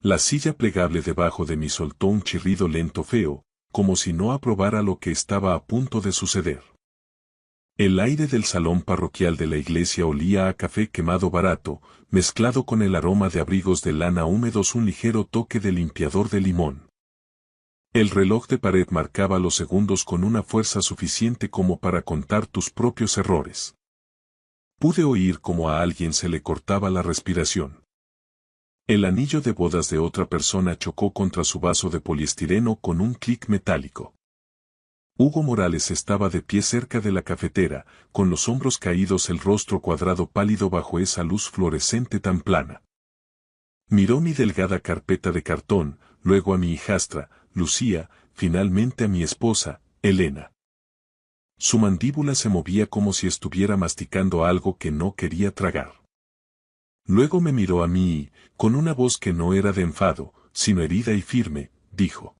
La silla plegable debajo de mí soltó un chirrido lento feo, como si no aprobara lo que estaba a punto de suceder. El aire del salón parroquial de la iglesia olía a café quemado barato, mezclado con el aroma de abrigos de lana húmedos, un ligero toque de limpiador de limón. El reloj de pared marcaba los segundos con una fuerza suficiente como para contar tus propios errores. Pude oír cómo a alguien se le cortaba la respiración. El anillo de bodas de otra persona chocó contra su vaso de poliestireno con un clic metálico. Hugo Morales estaba de pie cerca de la cafetera, con los hombros caídos, el rostro cuadrado pálido bajo esa luz fluorescente tan plana. Miró mi delgada carpeta de cartón, luego a mi hijastra, Lucía, finalmente a mi esposa, Elena. Su mandíbula se movía como si estuviera masticando algo que no quería tragar. Luego me miró a mí y, con una voz que no era de enfado, sino herida y firme, dijo: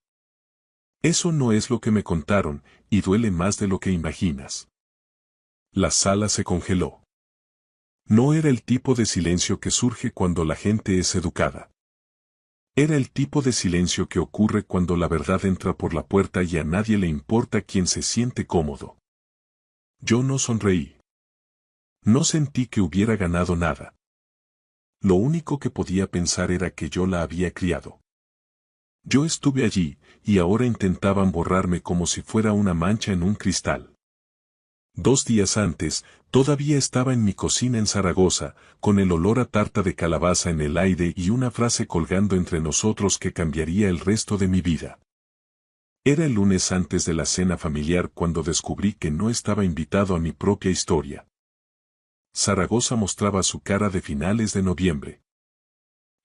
«Eso no es lo que me contaron, y duele más de lo que imaginas». La sala se congeló. No era el tipo de silencio que surge cuando la gente es educada. Era el tipo de silencio que ocurre cuando la verdad entra por la puerta y a nadie le importa quién se siente cómodo. Yo no sonreí. No sentí que hubiera ganado nada. Lo único que podía pensar era que yo la había criado. Yo estuve allí, y ahora intentaban borrarme como si fuera una mancha en un cristal. 2 días antes, todavía estaba en mi cocina en Zaragoza, con el olor a tarta de calabaza en el aire y una frase colgando entre nosotros que cambiaría el resto de mi vida. Era el lunes antes de la cena familiar cuando descubrí que no estaba invitado a mi propia historia. Zaragoza mostraba su cara de finales de noviembre.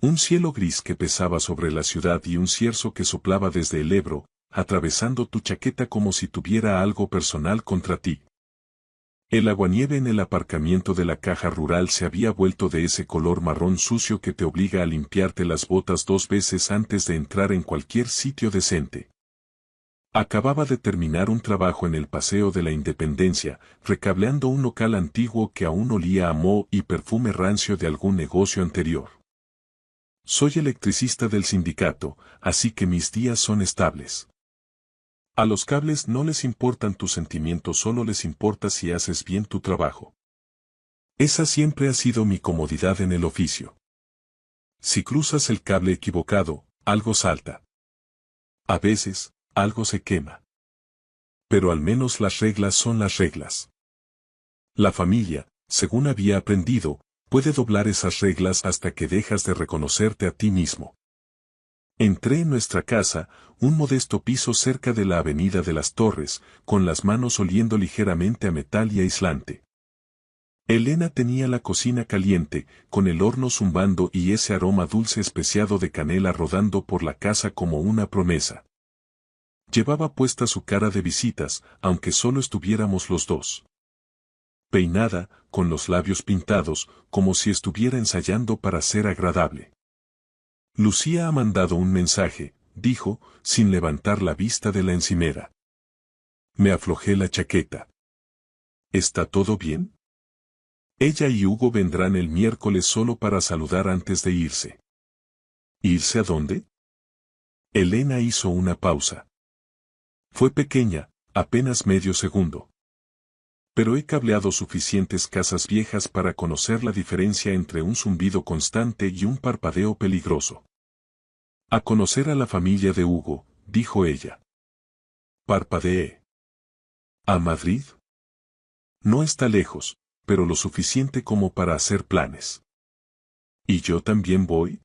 Un cielo gris que pesaba sobre la ciudad y un cierzo que soplaba desde el Ebro, atravesando tu chaqueta como si tuviera algo personal contra ti. El aguanieve en el aparcamiento de la caja rural se había vuelto de ese color marrón sucio que te obliga a limpiarte las botas 2 veces antes de entrar en cualquier sitio decente. Acababa de terminar un trabajo en el Paseo de la Independencia, recableando un local antiguo que aún olía a moho y perfume rancio de algún negocio anterior. Soy electricista del sindicato, así que mis días son estables. A los cables no les importan tus sentimientos, solo les importa si haces bien tu trabajo. Esa siempre ha sido mi comodidad en el oficio. Si cruzas el cable equivocado, algo salta. A veces, algo se quema. Pero al menos las reglas son las reglas. La familia, según había aprendido, puede doblar esas reglas hasta que dejas de reconocerte a ti mismo. Entré en nuestra casa, un modesto piso cerca de la Avenida de las Torres, con las manos oliendo ligeramente a metal y aislante. Elena tenía la cocina caliente, con el horno zumbando y ese aroma dulce especiado de canela rodando por la casa como una promesa. Llevaba puesta su cara de visitas, aunque solo estuviéramos los dos. Peinada, con los labios pintados, como si estuviera ensayando para ser agradable. Lucía ha mandado un mensaje, dijo, sin levantar la vista de la encimera. Me aflojé la chaqueta. ¿Está todo bien? Ella y Hugo vendrán el miércoles solo para saludar antes de irse. ¿Irse a dónde? Elena hizo una pausa. Fue pequeña, apenas medio segundo. Pero he cableado suficientes casas viejas para conocer la diferencia entre un zumbido constante y un parpadeo peligroso. A conocer a la familia de Hugo, dijo ella. Parpadeé. ¿A Madrid? No está lejos, pero lo suficiente como para hacer planes. ¿Y yo también voy?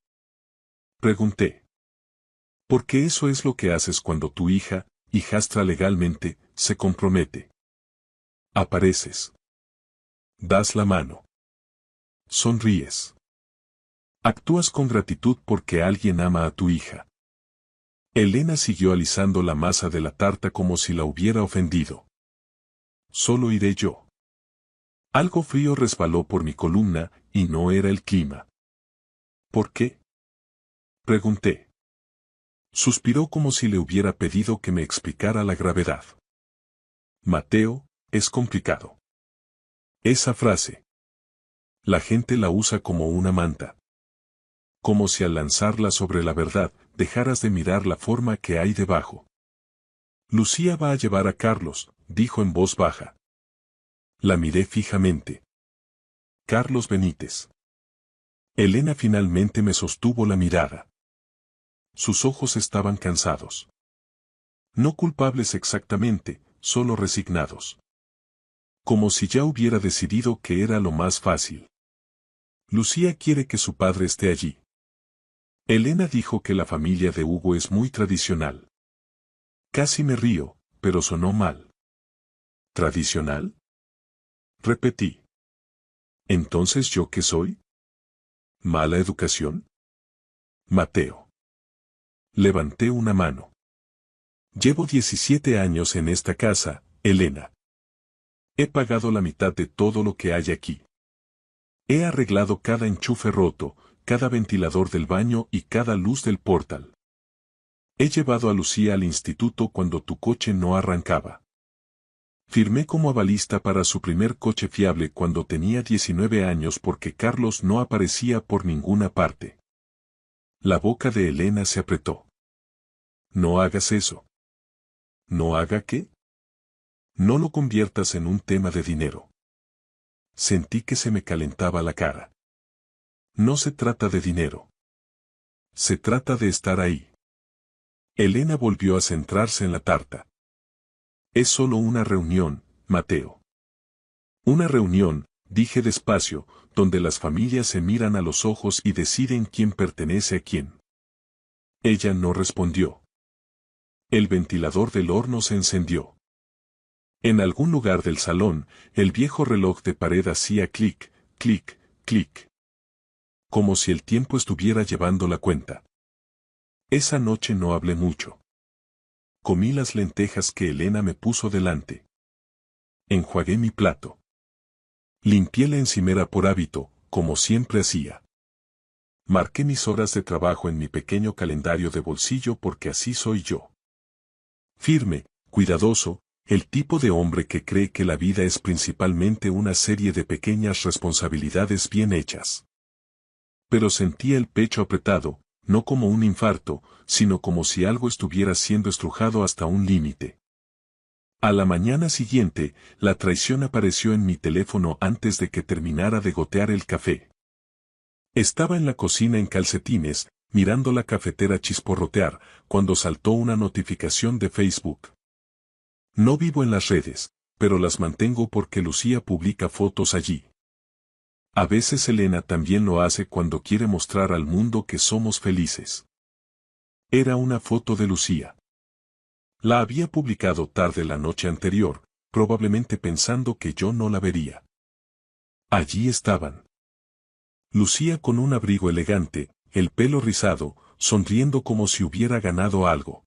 Pregunté. Porque eso es lo que haces cuando tu hijastra legalmente, se compromete. Apareces. Das la mano. Sonríes. Actúas con gratitud porque alguien ama a tu hija. Elena siguió alisando la masa de la tarta como si la hubiera ofendido. Solo iré yo. Algo frío resbaló por mi columna, y no era el clima. ¿Por qué? Pregunté. Suspiró como si le hubiera pedido que me explicara la gravedad. Mateo, es complicado. Esa frase. La gente la usa como una manta. como si al lanzarla sobre la verdad, dejaras de mirar la forma que hay debajo. Lucía va a llevar a Carlos, dijo en voz baja. La miré fijamente. Carlos Benítez. Elena finalmente me sostuvo la mirada. Sus ojos estaban cansados. No culpables exactamente, solo resignados. Como si ya hubiera decidido que era lo más fácil. Lucía quiere que su padre esté allí. Elena dijo que la familia de Hugo es muy tradicional. Casi me río, pero sonó mal. ¿Tradicional? Repetí. ¿Entonces yo qué soy? ¿Mala educación? Mateo. Levanté una mano. Llevo 17 años en esta casa, Elena. He pagado la mitad de todo lo que hay aquí. He arreglado cada enchufe roto, cada ventilador del baño y cada luz del portal. He llevado a Lucía al instituto cuando tu coche no arrancaba. Firmé como avalista para su primer coche fiable cuando tenía 19 años porque Carlos no aparecía por ninguna parte. La boca de Elena se apretó. No hagas eso. ¿No haga qué? No lo conviertas en un tema de dinero. Sentí que se me calentaba la cara. No se trata de dinero. Se trata de estar ahí. Elena volvió a centrarse en la tarta. Es solo una reunión, Mateo. Una reunión, dije despacio, donde las familias se miran a los ojos y deciden quién pertenece a quién. Ella no respondió. El ventilador del horno se encendió. En algún lugar del salón, el viejo reloj de pared hacía clic, clic, clic. Como si el tiempo estuviera llevando la cuenta. Esa noche no hablé mucho. Comí las lentejas que Elena me puso delante. Enjuagué mi plato. Limpié la encimera por hábito, como siempre hacía. Marqué mis horas de trabajo en mi pequeño calendario de bolsillo porque así soy yo. Firme, cuidadoso, el tipo de hombre que cree que la vida es principalmente una serie de pequeñas responsabilidades bien hechas. Pero sentía el pecho apretado, no como un infarto, sino como si algo estuviera siendo estrujado hasta un límite. A la mañana siguiente, la traición apareció en mi teléfono antes de que terminara de gotear el café. Estaba en la cocina en calcetines, mirando la cafetera chisporrotear, cuando saltó una notificación de Facebook. No vivo en las redes, pero las mantengo porque Lucía publica fotos allí. A veces Elena también lo hace cuando quiere mostrar al mundo que somos felices. Era una foto de Lucía. La había publicado tarde la noche anterior, probablemente pensando que yo no la vería. Allí estaban. Lucía con un abrigo elegante, el pelo rizado, sonriendo como si hubiera ganado algo.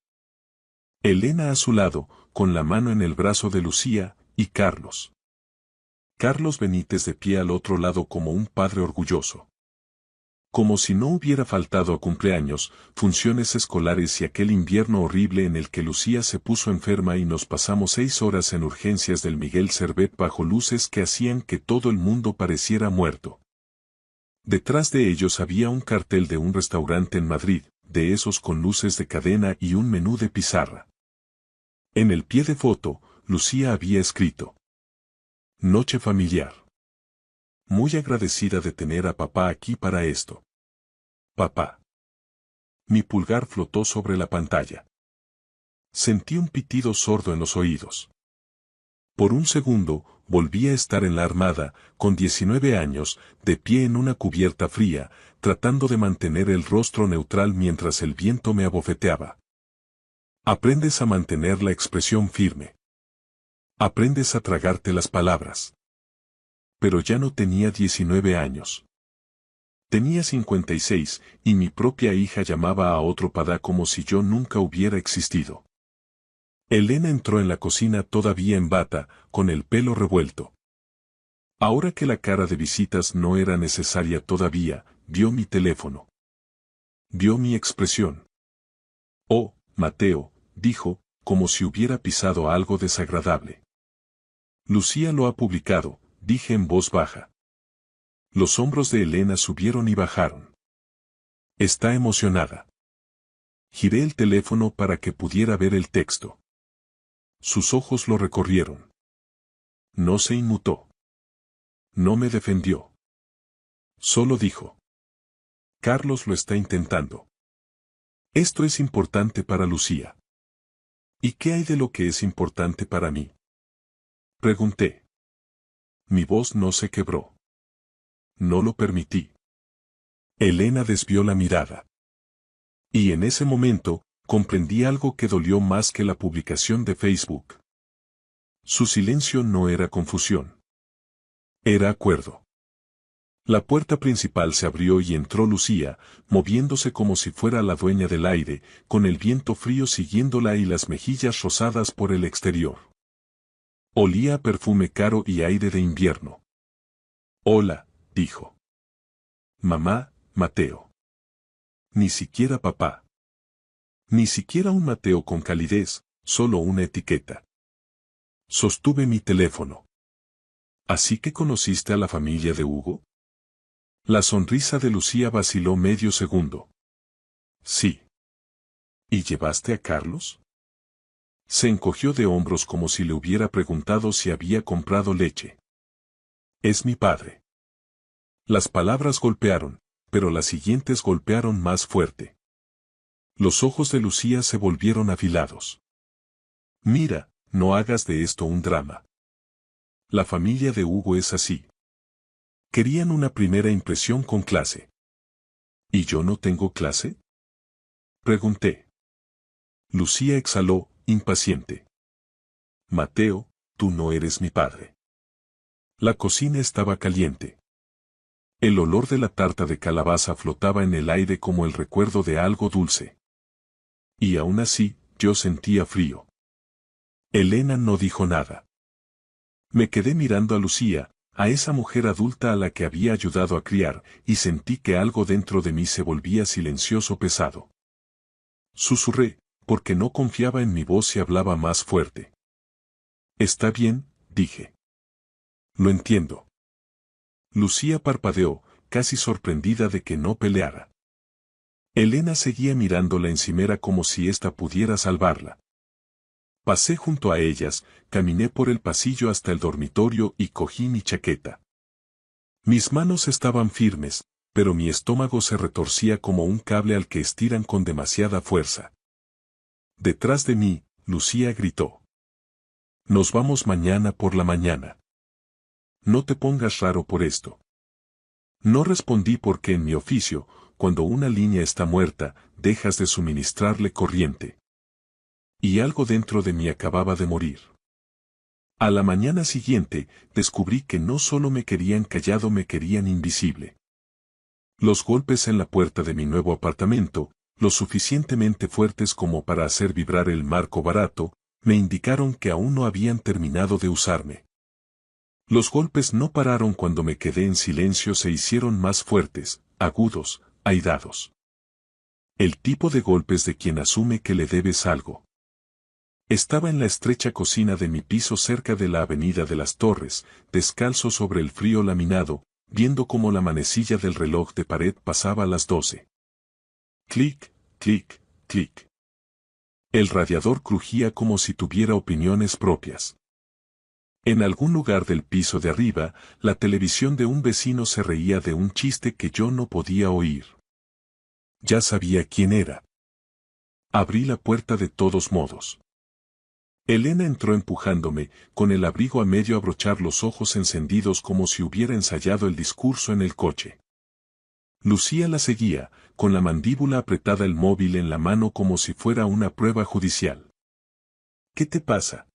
Elena a su lado, con la mano en el brazo de Lucía, y Carlos. Carlos Benítez de pie al otro lado como un padre orgulloso. Como si no hubiera faltado a cumpleaños, funciones escolares y aquel invierno horrible en el que Lucía se puso enferma y nos pasamos 6 horas en urgencias del Miguel Servet bajo luces que hacían que todo el mundo pareciera muerto. Detrás de ellos había un cartel de un restaurante en Madrid, de esos con luces de cadena y un menú de pizarra. En el pie de foto, Lucía había escrito: Noche familiar. Muy agradecida de tener a papá aquí para esto. Papá. Mi pulgar flotó sobre la pantalla. Sentí un pitido sordo en los oídos. Por un segundo, volví a estar en la armada, con 19 años, de pie en una cubierta fría, tratando de mantener el rostro neutral mientras el viento me abofeteaba. Aprendes a mantener la expresión firme. Aprendes a tragarte las palabras. Pero ya no tenía 19 años. Tenía 56, y mi propia hija llamaba a otro padá como si yo nunca hubiera existido. Elena entró en la cocina todavía en bata, con el pelo revuelto. Ahora que la cara de visitas no era necesaria todavía, vio mi teléfono. Vio mi expresión. Oh, Mateo, dijo, como si hubiera pisado algo desagradable. Lucía lo ha publicado, dije en voz baja. Los hombros de Elena subieron y bajaron. Está emocionada. Giré el teléfono para que pudiera ver el texto. Sus ojos lo recorrieron. No se inmutó. No me defendió. Solo dijo: Carlos lo está intentando. Esto es importante para Lucía. ¿Y qué hay de lo que es importante para mí? Pregunté. Mi voz no se quebró. No lo permití. Elena desvió la mirada. Y en ese momento, comprendí algo que dolió más que la publicación de Facebook. Su silencio no era confusión. Era acuerdo. La puerta principal se abrió y entró Lucía, moviéndose como si fuera la dueña del aire, con el viento frío siguiéndola y las mejillas rosadas por el exterior. Olía a perfume caro y aire de invierno. Hola, dijo. Mamá, Mateo. Ni siquiera papá. Ni siquiera un Mateo con calidez, solo una etiqueta. Sostuve mi teléfono. ¿Así que conociste a la familia de Hugo? La sonrisa de Lucía vaciló medio segundo. Sí. ¿Y llevaste a Carlos? Se encogió de hombros como si le hubiera preguntado si había comprado leche. Es mi padre. Las palabras golpearon, pero las siguientes golpearon más fuerte. Los ojos de Lucía se volvieron afilados. Mira, no hagas de esto un drama. La familia de Hugo es así. Querían una primera impresión con clase. ¿Y yo no tengo clase? Pregunté. Lucía exhaló, impaciente. Mateo, tú no eres mi padre. La cocina estaba caliente. El olor de la tarta de calabaza flotaba en el aire como el recuerdo de algo dulce. Y aún así, yo sentía frío. Elena no dijo nada. Me quedé mirando a Lucía, a esa mujer adulta a la que había ayudado a criar, y sentí que algo dentro de mí se volvía silencioso pesado. Susurré, porque no confiaba en mi voz y hablaba más fuerte. Está bien, dije. Lo entiendo. Lucía parpadeó, casi sorprendida de que no peleara. Elena seguía mirando la encimera como si ésta pudiera salvarla. Pasé junto a ellas, caminé por el pasillo hasta el dormitorio y cogí mi chaqueta. Mis manos estaban firmes, pero mi estómago se retorcía como un cable al que estiran con demasiada fuerza. Detrás de mí, Lucía gritó. Nos vamos mañana por la mañana. No te pongas raro por esto. No respondí porque en mi oficio, cuando una línea está muerta, dejas de suministrarle corriente. Y algo dentro de mí acababa de morir. A la mañana siguiente, descubrí que no solo me querían callado, me querían invisible. Los golpes en la puerta de mi nuevo apartamento, lo suficientemente fuertes como para hacer vibrar el marco barato, me indicaron que aún no habían terminado de usarme. Los golpes no pararon cuando me quedé en silencio, se hicieron más fuertes, agudos, airados. El tipo de golpes de quien asume que le debes algo. Estaba en la estrecha cocina de mi piso cerca de la avenida de las Torres, descalzo sobre el frío laminado, viendo cómo la manecilla del reloj de pared pasaba las 12. Clic, clic, clic. El radiador crujía como si tuviera opiniones propias. En algún lugar del piso de arriba, la televisión de un vecino se reía de un chiste que yo no podía oír. Ya sabía quién era. Abrí la puerta de todos modos. Elena entró empujándome, con el abrigo a medio abrochar, los ojos encendidos como si hubiera ensayado el discurso en el coche. Lucía la seguía, con la mandíbula apretada, el móvil en la mano como si fuera una prueba judicial. ¿Qué te pasa?,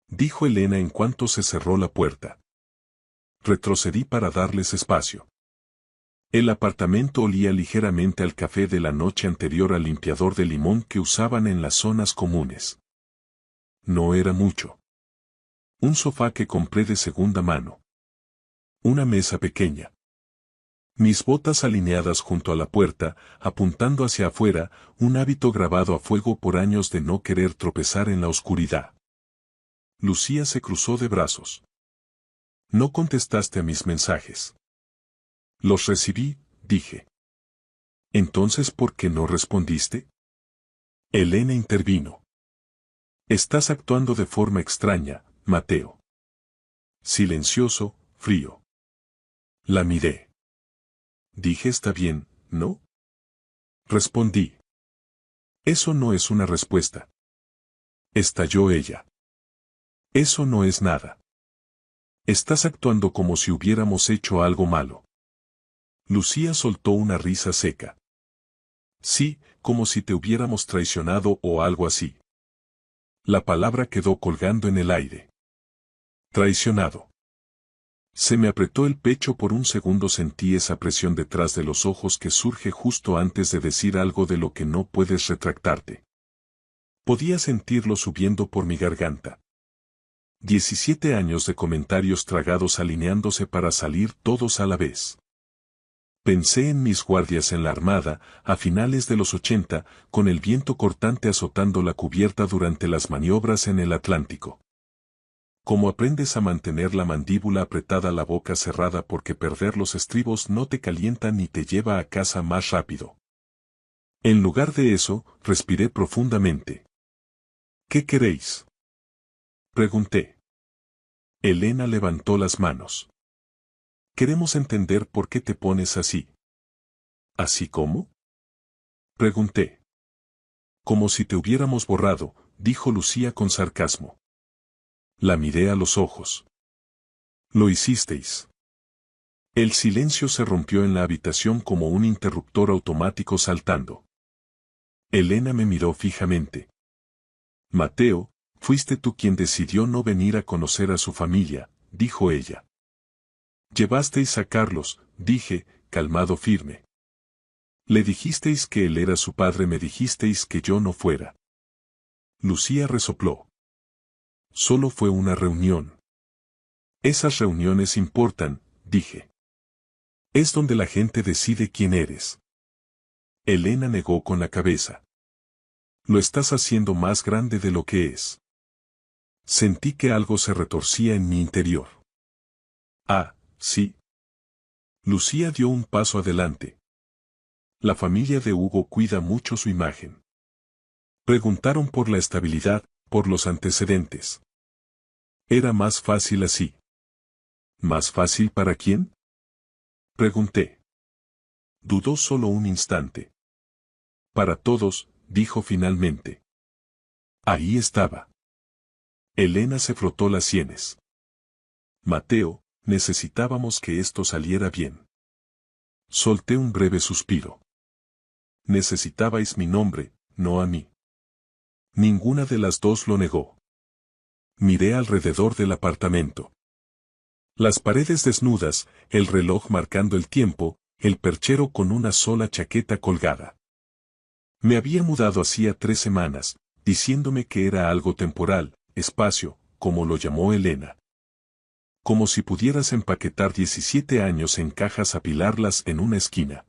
dijo Elena en cuanto se cerró la puerta. Retrocedí para darles espacio. El apartamento olía ligeramente al café de la noche anterior, al limpiador de limón que usaban en las zonas comunes. No era mucho. Un sofá que compré de segunda mano. Una mesa pequeña. Mis botas alineadas junto a la puerta, apuntando hacia afuera, un hábito grabado a fuego por años de no querer tropezar en la oscuridad. Lucía se cruzó de brazos. No contestaste a mis mensajes. Los recibí, dije. Entonces, ¿por qué no respondiste? Elena intervino. Estás actuando de forma extraña, Mateo. Silencioso, frío. La miré. Dije está bien, ¿no? Respondí. Eso no es una respuesta. Estalló ella. Eso no es nada. Estás actuando como si hubiéramos hecho algo malo. Lucía soltó una risa seca. Sí, como si te hubiéramos traicionado o algo así. La palabra quedó colgando en el aire. Traicionado. Se me apretó el pecho por un segundo, sentí esa presión detrás de los ojos que surge justo antes de decir algo de lo que no puedes retractarte. Podía sentirlo subiendo por mi garganta. 17 años de comentarios tragados alineándose para salir todos a la vez. Pensé en mis guardias en la Armada, a finales de los 80, con el viento cortante azotando la cubierta durante las maniobras en el Atlántico. ¿Cómo aprendes a mantener la mandíbula apretada, la boca cerrada, porque perder los estribos no te calienta ni te lleva a casa más rápido? En lugar de eso, respiré profundamente. ¿Qué queréis? Pregunté. Elena levantó las manos. Queremos entender por qué te pones así. ¿Así cómo? Pregunté. Como si te hubiéramos borrado, dijo Lucía con sarcasmo. La miré a los ojos. Lo hicisteis. El silencio se rompió en la habitación como un interruptor automático saltando. Elena me miró fijamente. Mateo, fuiste tú quien decidió no venir a conocer a su familia, dijo ella. Llevasteis a Carlos, dije, calmado, firme. Le dijisteis que él era su padre, me dijisteis que yo no fuera. Lucía resopló. Solo fue una reunión. Esas reuniones importan, dije. Es donde la gente decide quién eres. Elena negó con la cabeza. Lo estás haciendo más grande de lo que es. Sentí que algo se retorcía en mi interior. Ah, sí. Lucía dio un paso adelante. La familia de Hugo cuida mucho su imagen. Preguntaron por la estabilidad, por los antecedentes. Era más fácil así. ¿Más fácil para quién? Pregunté. Dudó solo un instante. Para todos, dijo finalmente. Ahí estaba. Elena se frotó las sienes. Mateo, necesitábamos que esto saliera bien. Solté un breve suspiro. Necesitabais mi nombre, no a mí. Ninguna de las dos lo negó. Miré alrededor del apartamento. Las paredes desnudas, el reloj marcando el tiempo, el perchero con una sola chaqueta colgada. Me había mudado hacía 3 semanas, diciéndome que era algo temporal, espacio, como lo llamó Elena. Como si pudieras empaquetar 17 años en cajas, apilarlas en una esquina.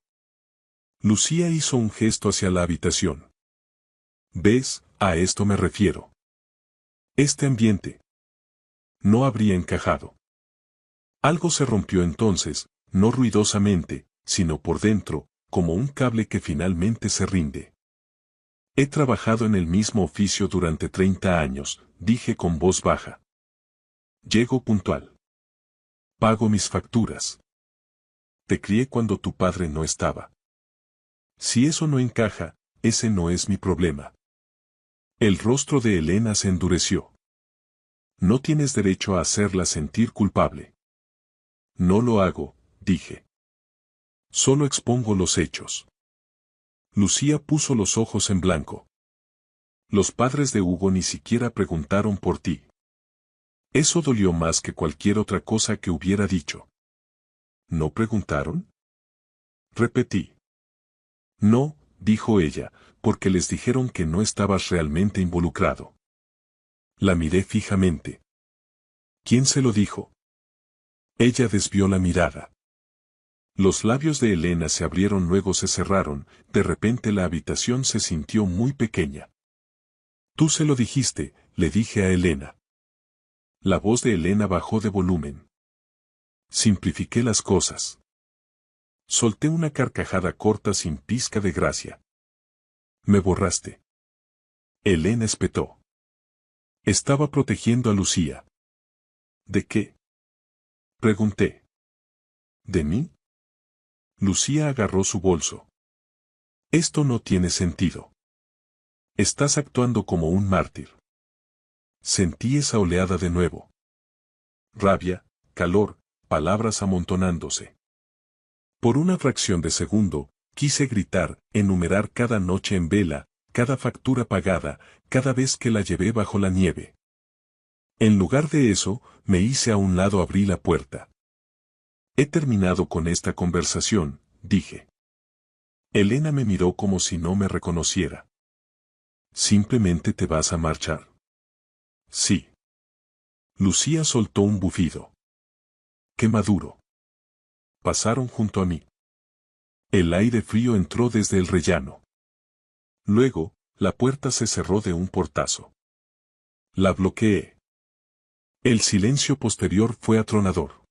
Lucía hizo un gesto hacia la habitación. ¿Ves? A esto me refiero. Este ambiente. No habría encajado. Algo se rompió entonces, no ruidosamente, sino por dentro, como un cable que finalmente se rinde. He trabajado en el mismo oficio durante 30 años, dije con voz baja. Llego puntual. Pago mis facturas. Te crié cuando tu padre no estaba. Si eso no encaja, ese no es mi problema. El rostro de Elena se endureció. No tienes derecho a hacerla sentir culpable. No lo hago, dije. Solo expongo los hechos. Lucía puso los ojos en blanco. Los padres de Hugo ni siquiera preguntaron por ti. Eso dolió más que cualquier otra cosa que hubiera dicho. ¿No preguntaron? Repetí. No, dijo ella, porque les dijeron que no estabas realmente involucrado. La miré fijamente. ¿Quién se lo dijo? Ella desvió la mirada. Los labios de Elena se abrieron, luego se cerraron, de repente la habitación se sintió muy pequeña. Tú se lo dijiste, le dije a Elena. La voz de Elena bajó de volumen. Simplifiqué las cosas. Solté una carcajada corta sin pizca de gracia. Me borraste. Elena espetó. Estaba protegiendo a Lucía. ¿De qué? Pregunté. ¿De mí? Lucía agarró su bolso. Esto no tiene sentido. Estás actuando como un mártir. Sentí esa oleada de nuevo. Rabia, calor, palabras amontonándose. Por una fracción de segundo, quise gritar, enumerar cada noche en vela, cada factura pagada, cada vez que la llevé bajo la nieve. En lugar de eso, me hice a un lado, abrí la puerta. He terminado con esta conversación, dije. Elena me miró como si no me reconociera. ¿Simplemente te vas a marchar? Sí. Lucía soltó un bufido. ¡Qué maduro! Pasaron junto a mí. El aire frío entró desde el rellano. Luego, la puerta se cerró de un portazo. La bloqueé. El silencio posterior fue atronador.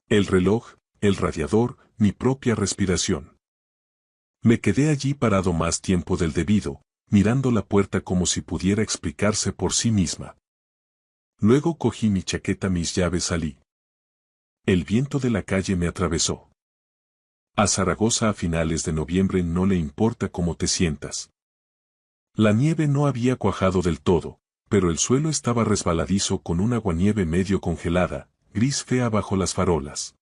El reloj, el radiador, mi propia respiración. Me quedé allí parado más tiempo del debido, mirando la puerta como si pudiera explicarse por sí misma. Luego cogí mi chaqueta, mis llaves, salí. El viento de la calle me atravesó. A Zaragoza a finales de noviembre no le importa cómo te sientas. La nieve no había cuajado del todo, pero el suelo estaba resbaladizo con un aguanieve medio congelada, gris fea bajo las farolas.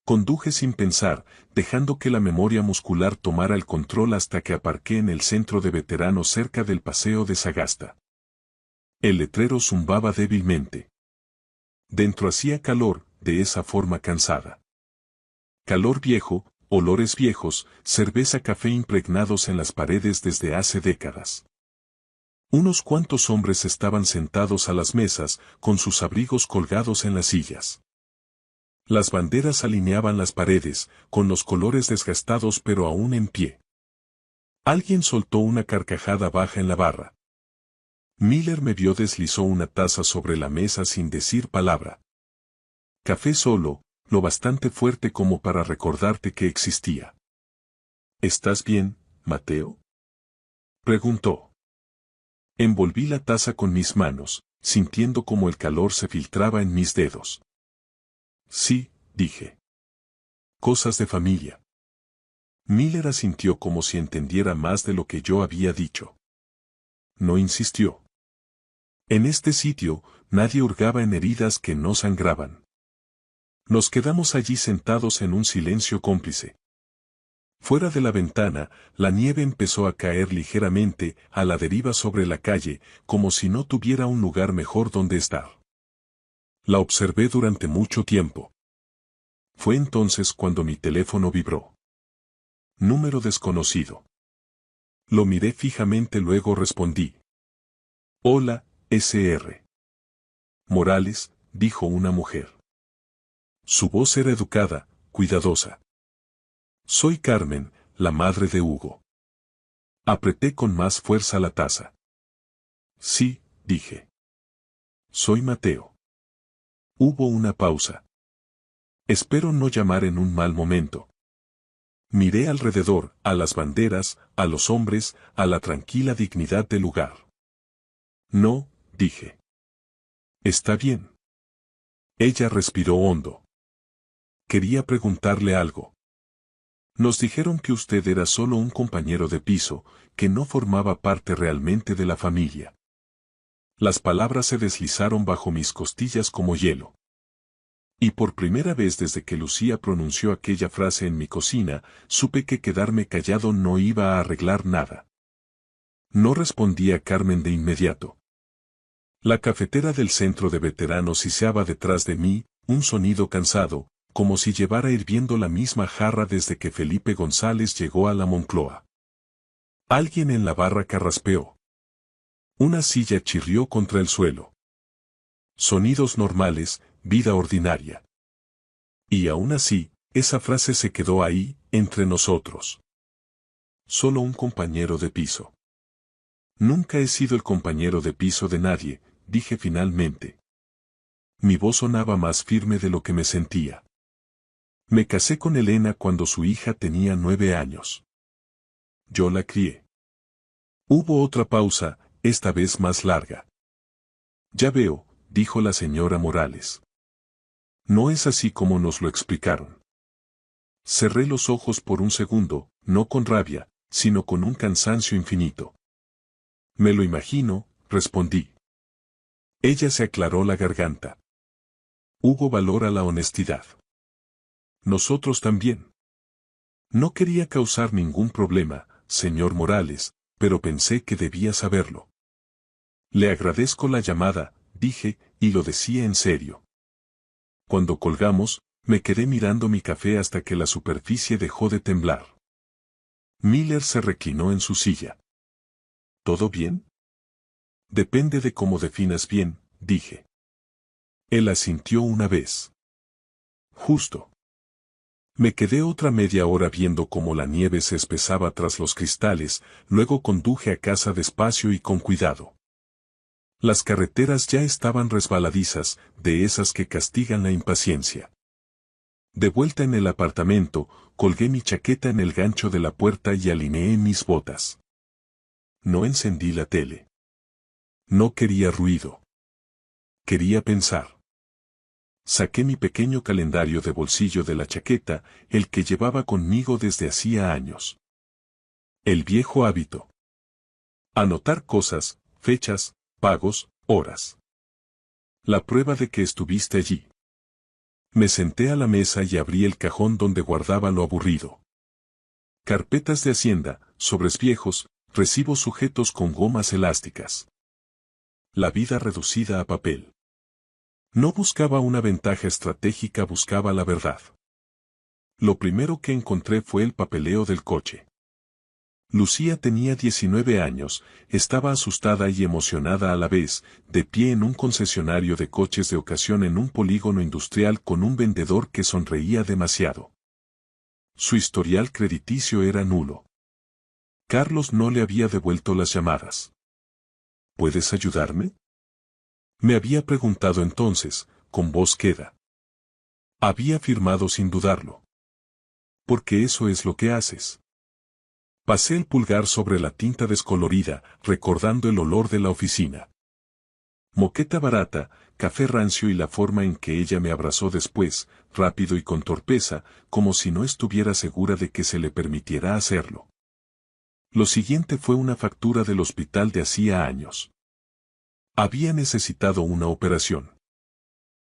Conduje sin pensar, dejando que la memoria muscular tomara el control hasta que aparqué en el centro de veteranos cerca del paseo de Sagasta. El letrero zumbaba débilmente. Dentro hacía calor, de esa forma cansada. Calor viejo, olores viejos, cerveza, café impregnados en las paredes desde hace décadas. Unos cuantos hombres estaban sentados a las mesas, con sus abrigos colgados en las sillas. Las banderas alineaban las paredes, con los colores desgastados pero aún en pie. Alguien soltó una carcajada baja en la barra. Miller me vio, deslizó una taza sobre la mesa sin decir palabra. Café solo, lo bastante fuerte como para recordarte que existía. ¿Estás bien, Mateo? Preguntó. Envolví la taza con mis manos, sintiendo como el calor se filtraba en mis dedos. Sí, dije. Cosas de familia. Miller asintió como si entendiera más de lo que yo había dicho. No insistió. En este sitio, nadie hurgaba en heridas que no sangraban. Nos quedamos allí sentados en un silencio cómplice. Fuera de la ventana, la nieve empezó a caer ligeramente, a la deriva sobre la calle, como si no tuviera un lugar mejor donde estar. La observé durante mucho tiempo. Fue entonces cuando mi teléfono vibró. Número desconocido. Lo miré fijamente, luego respondí. Hola, Sr. Morales, dijo una mujer. Su voz era educada, cuidadosa. Soy Carmen, la madre de Hugo. Apreté con más fuerza la taza. Sí, dije. Soy Mateo. Hubo una pausa. Espero no llamar en un mal momento. Miré alrededor, a las banderas, a los hombres, a la tranquila dignidad del lugar. No, dije. Está bien. Ella respiró hondo. Quería preguntarle algo. Nos dijeron que usted era solo un compañero de piso, que no formaba parte realmente de la familia. Las palabras se deslizaron bajo mis costillas como hielo. Y por primera vez desde que Lucía pronunció aquella frase en mi cocina, supe que quedarme callado no iba a arreglar nada. No respondí a Carmen de inmediato. La cafetera del centro de veteranos siseaba detrás de mí, un sonido cansado, como si llevara hirviendo la misma jarra desde que Felipe González llegó a la Moncloa. Alguien en la barra carraspeó. Una silla chirrió contra el suelo. Sonidos normales, vida ordinaria. Y aún así, esa frase se quedó ahí, entre nosotros. Solo un compañero de piso. Nunca he sido el compañero de piso de nadie, dije finalmente. Mi voz sonaba más firme de lo que me sentía. Me casé con Elena cuando su hija tenía 9 años. Yo la crié. Hubo otra pausa, esta vez más larga. Ya veo, dijo la señora Morales. No es así como nos lo explicaron. Cerré los ojos por un segundo, no con rabia, sino con un cansancio infinito. Me lo imagino, respondí. Ella se aclaró la garganta. Hubo valor a la honestidad. Nosotros también. No quería causar ningún problema, señor Morales, pero pensé que debía saberlo. Le agradezco la llamada, dije, y lo decía en serio. Cuando colgamos, me quedé mirando mi café hasta que la superficie dejó de temblar. Miller se reclinó en su silla. ¿Todo bien? Depende de cómo definas bien, dije. Él asintió una vez. Justo. Me quedé otra media hora viendo cómo la nieve se espesaba tras los cristales, luego conduje a casa despacio y con cuidado. Las carreteras ya estaban resbaladizas, de esas que castigan la impaciencia. De vuelta en el apartamento, colgué mi chaqueta en el gancho de la puerta y alineé mis botas. No encendí la tele. No quería ruido. Quería pensar. Saqué mi pequeño calendario de bolsillo de la chaqueta, el que llevaba conmigo desde hacía años. El viejo hábito. Anotar cosas, fechas, pagos, horas. La prueba de que estuviste allí. Me senté a la mesa y abrí el cajón donde guardaba lo aburrido. Carpetas de Hacienda, sobres viejos, recibos sujetos con gomas elásticas. La vida reducida a papel. No buscaba una ventaja estratégica, buscaba la verdad. Lo primero que encontré fue el papeleo del coche. Lucía tenía 19 años, estaba asustada y emocionada a la vez, de pie en un concesionario de coches de ocasión en un polígono industrial con un vendedor que sonreía demasiado. Su historial crediticio era nulo. Carlos no le había devuelto las llamadas. ¿Puedes ayudarme? Me había preguntado entonces, con voz queda. Había afirmado sin dudarlo. Porque eso es lo que haces. Pasé el pulgar sobre la tinta descolorida, recordando el olor de la oficina. Moqueta barata, café rancio y la forma en que ella me abrazó después, rápido y con torpeza, como si no estuviera segura de que se le permitiera hacerlo. Lo siguiente fue una factura del hospital de hacía años. Había necesitado una operación.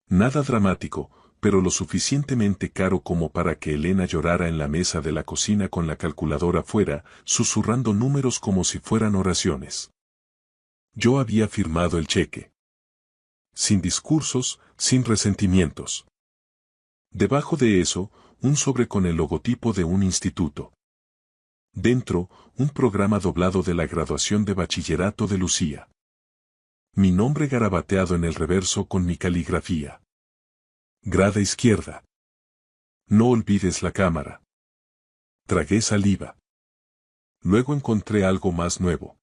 Nada dramático, pero lo suficientemente caro como para que Elena llorara en la mesa de la cocina con la calculadora fuera, susurrando números como si fueran oraciones. Yo había firmado el cheque. Sin discursos, sin resentimientos. Debajo de eso, un sobre con el logotipo de un instituto. Dentro, un programa doblado de la graduación de bachillerato de Lucía. Mi nombre garabateado en el reverso con mi caligrafía. Grada izquierda. No olvides la cámara. Tragué saliva. Luego encontré algo más nuevo.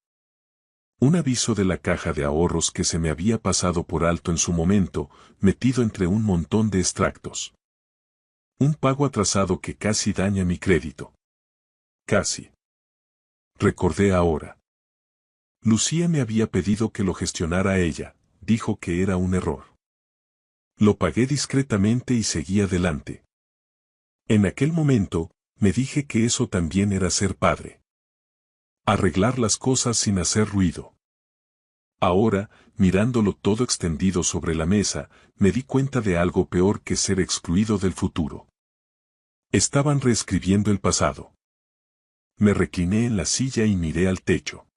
Un aviso de la caja de ahorros que se me había pasado por alto en su momento, metido entre un montón de extractos. Un pago atrasado que casi daña mi crédito. Casi. Recordé ahora. Lucía me había pedido que lo gestionara ella, dijo que era un error. Lo pagué discretamente y seguí adelante. En aquel momento, me dije que eso también era ser padre. Arreglar las cosas sin hacer ruido. Ahora, mirándolo todo extendido sobre la mesa, me di cuenta de algo peor que ser excluido del futuro. Estaban reescribiendo el pasado. Me recliné en la silla y miré al techo.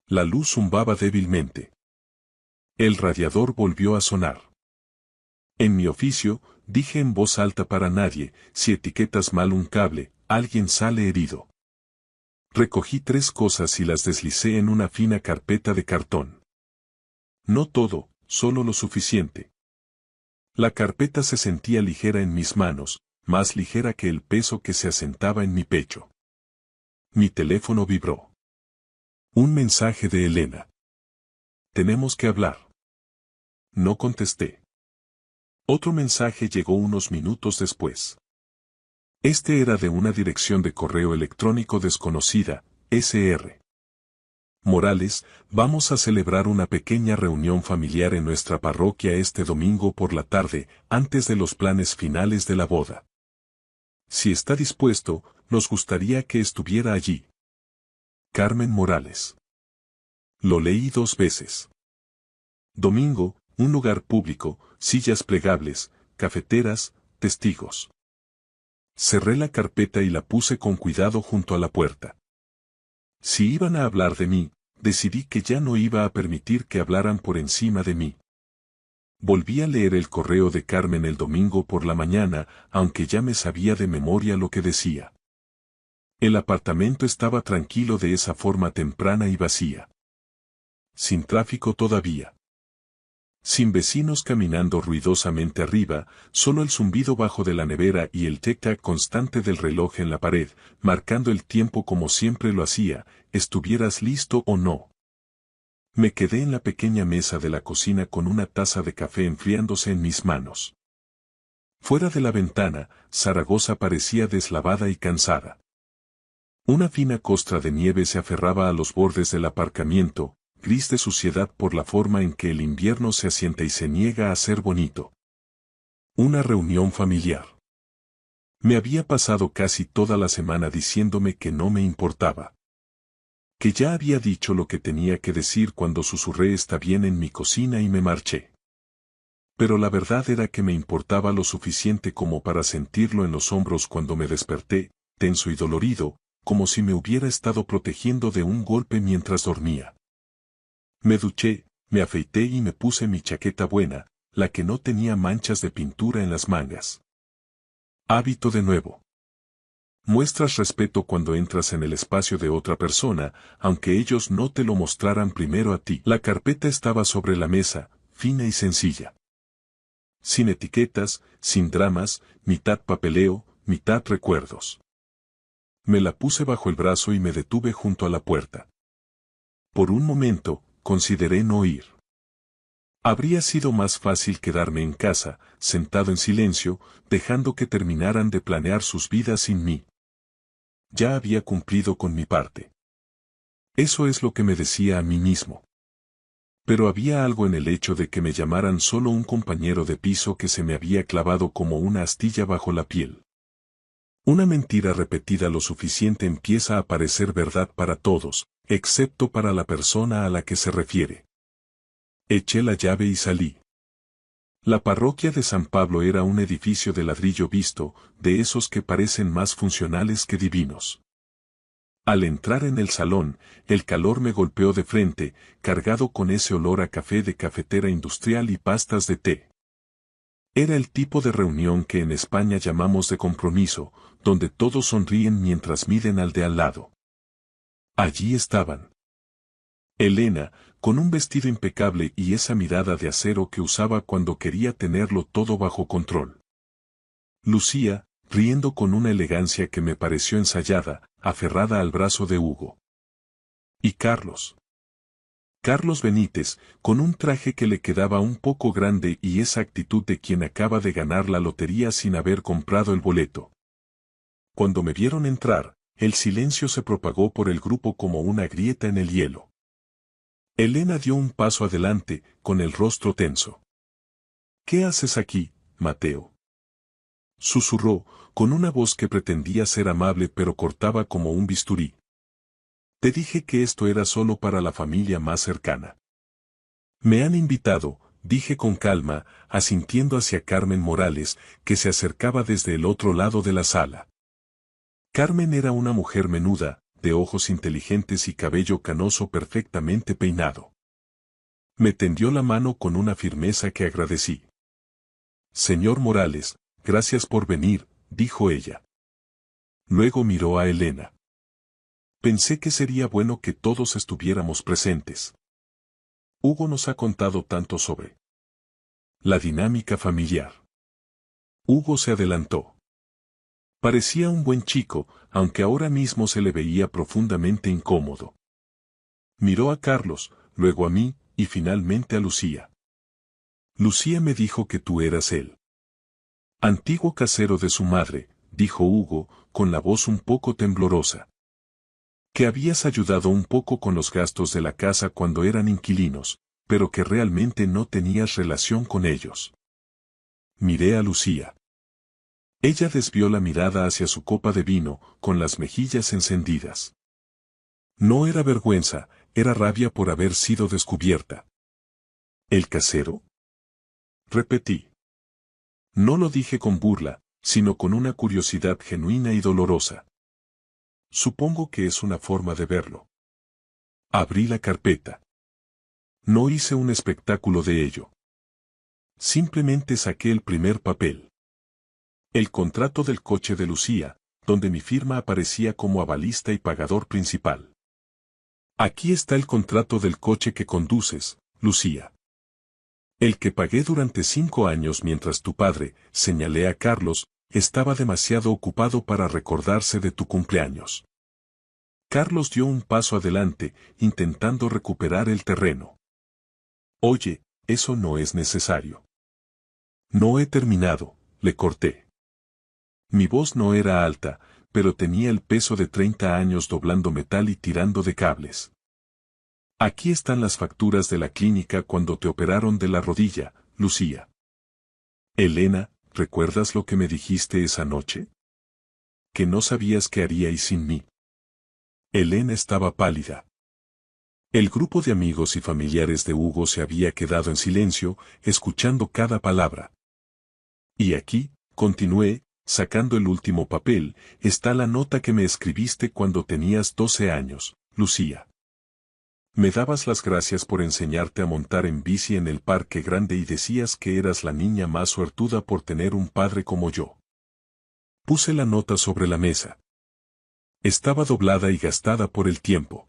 La luz zumbaba débilmente. El radiador volvió a sonar. En mi oficio, dije en voz alta para nadie, si etiquetas mal un cable, alguien sale herido. Recogí 3 cosas y las deslicé en una fina carpeta de cartón. No todo, solo lo suficiente. La carpeta se sentía ligera en mis manos, más ligera que el peso que se asentaba en mi pecho. Mi teléfono vibró. Un mensaje de Elena. Tenemos que hablar. No contesté. Otro mensaje llegó unos minutos después. Este era de una dirección de correo electrónico desconocida, Sr. Morales, vamos a celebrar una pequeña reunión familiar en nuestra parroquia este domingo por la tarde, antes de los planes finales de la boda. Si está dispuesto, nos gustaría que estuviera allí. Carmen Morales. Lo leí 2 veces. Domingo, un lugar público, sillas plegables, cafeteras, testigos. Cerré la carpeta y la puse con cuidado junto a la puerta. Si iban a hablar de mí, decidí que ya no iba a permitir que hablaran por encima de mí. Volví a leer el correo de Carmen el domingo por la mañana, aunque ya me sabía de memoria lo que decía. El apartamento estaba tranquilo de esa forma temprana y vacía. Sin tráfico todavía. Sin vecinos caminando ruidosamente arriba, solo el zumbido bajo de la nevera y el tic-tac constante del reloj en la pared, marcando el tiempo como siempre lo hacía, estuvieras listo o no. Me quedé en la pequeña mesa de la cocina con una taza de café enfriándose en mis manos. Fuera de la ventana, Zaragoza parecía deslavada y cansada. Una fina costra de nieve se aferraba a los bordes del aparcamiento, gris de suciedad por la forma en que el invierno se asienta y se niega a ser bonito. Una reunión familiar. Me había pasado casi toda la semana diciéndome que no me importaba. Que ya había dicho lo que tenía que decir cuando susurré está bien en mi cocina y me marché. Pero la verdad era que me importaba lo suficiente como para sentirlo en los hombros cuando me desperté, tenso y dolorido, como si me hubiera estado protegiendo de un golpe mientras dormía. Me duché, me afeité y me puse mi chaqueta buena, la que no tenía manchas de pintura en las mangas. Hábito de nuevo. Muestras respeto cuando entras en el espacio de otra persona, aunque ellos no te lo mostraran primero a ti. La carpeta estaba sobre la mesa, fina y sencilla. Sin etiquetas, sin dramas, mitad papeleo, mitad recuerdos. Me la puse bajo el brazo y me detuve junto a la puerta. Por un momento, consideré no ir. Habría sido más fácil quedarme en casa, sentado en silencio, dejando que terminaran de planear sus vidas sin mí. Ya había cumplido con mi parte. Eso es lo que me decía a mí mismo. Pero había algo en el hecho de que me llamaran solo un compañero de piso que se me había clavado como una astilla bajo la piel. Una mentira repetida lo suficiente empieza a parecer verdad para todos, excepto para la persona a la que se refiere. Eché la llave y salí. La parroquia de San Pablo era un edificio de ladrillo visto, de esos que parecen más funcionales que divinos. Al entrar en el salón, el calor me golpeó de frente, cargado con ese olor a café de cafetera industrial y pastas de té. Era el tipo de reunión que en España llamamos de compromiso, donde todos sonríen mientras miden al de al lado. Allí estaban. Elena, con un vestido impecable y esa mirada de acero que usaba cuando quería tenerlo todo bajo control. Lucía, riendo con una elegancia que me pareció ensayada, aferrada al brazo de Hugo. Y Carlos. Carlos Benítez, con un traje que le quedaba un poco grande y esa actitud de quien acaba de ganar la lotería sin haber comprado el boleto. Cuando me vieron entrar, el silencio se propagó por el grupo como una grieta en el hielo. Elena dio un paso adelante, con el rostro tenso. ¿Qué haces aquí, Mateo? Susurró, con una voz que pretendía ser amable pero cortaba como un bisturí. Te dije que esto era solo para la familia más cercana. Me han invitado, dije con calma, asintiendo hacia Carmen Morales, que se acercaba desde el otro lado de la sala. Carmen era una mujer menuda, de ojos inteligentes y cabello canoso perfectamente peinado. Me tendió la mano con una firmeza que agradecí. Señor Morales, gracias por venir, dijo ella. Luego miró a Elena. Pensé que sería bueno que todos estuviéramos presentes. Hugo nos ha contado tanto sobre la dinámica familiar. Hugo se adelantó. Parecía un buen chico, aunque ahora mismo se le veía profundamente incómodo. Miró a Carlos, luego a mí, y finalmente a Lucía. Lucía me dijo que tú eras el antiguo casero de su madre, dijo Hugo, con la voz un poco temblorosa. Que habías ayudado un poco con los gastos de la casa cuando eran inquilinos, pero que realmente no tenías relación con ellos. Miré a Lucía. Ella desvió la mirada hacia su copa de vino, con las mejillas encendidas. No era vergüenza, era rabia por haber sido descubierta. ¿El casero? Repetí. No lo dije con burla, sino con una curiosidad genuina y dolorosa. Supongo que es una forma de verlo. Abrí la carpeta. No hice un espectáculo de ello. Simplemente saqué el primer papel. El contrato del coche de Lucía, donde mi firma aparecía como avalista y pagador principal. Aquí está el contrato del coche que conduces, Lucía. El que pagué durante 5 años mientras tu padre, señalé a Carlos, estaba demasiado ocupado para recordarse de tu cumpleaños. Carlos dio un paso adelante, intentando recuperar el terreno. Oye, eso no es necesario. No he terminado, le corté. Mi voz no era alta, pero tenía el peso de 30 años doblando metal y tirando de cables. Aquí están las facturas de la clínica cuando te operaron de la rodilla, Lucía. Elena, ¿recuerdas lo que me dijiste esa noche? Que no sabías qué haríais sin mí. Elena estaba pálida. El grupo de amigos y familiares de Hugo se había quedado en silencio, escuchando cada palabra. Y aquí, continué, sacando el último papel, está la nota que me escribiste cuando tenías 12 años, Lucía. Me dabas las gracias por enseñarte a montar en bici en el Parque Grande y decías que eras la niña más suertuda por tener un padre como yo. Puse la nota sobre la mesa. Estaba doblada y gastada por el tiempo.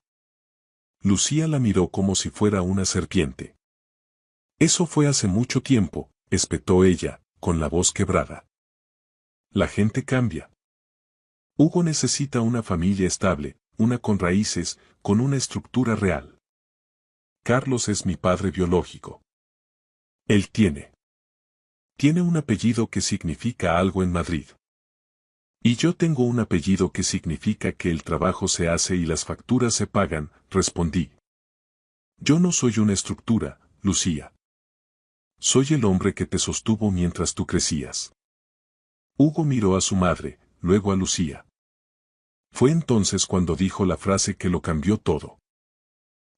Lucía la miró como si fuera una serpiente. Eso fue hace mucho tiempo, espetó ella, con la voz quebrada. La gente cambia. Hugo necesita una familia estable, una con raíces, con una estructura real. Carlos es mi padre biológico. Él tiene un apellido que significa algo en Madrid. Y yo tengo un apellido que significa que el trabajo se hace y las facturas se pagan, respondí. Yo no soy una estructura, Lucía. Soy el hombre que te sostuvo mientras tú crecías. Hugo miró a su madre, luego a Lucía. Fue entonces cuando dijo la frase que lo cambió todo.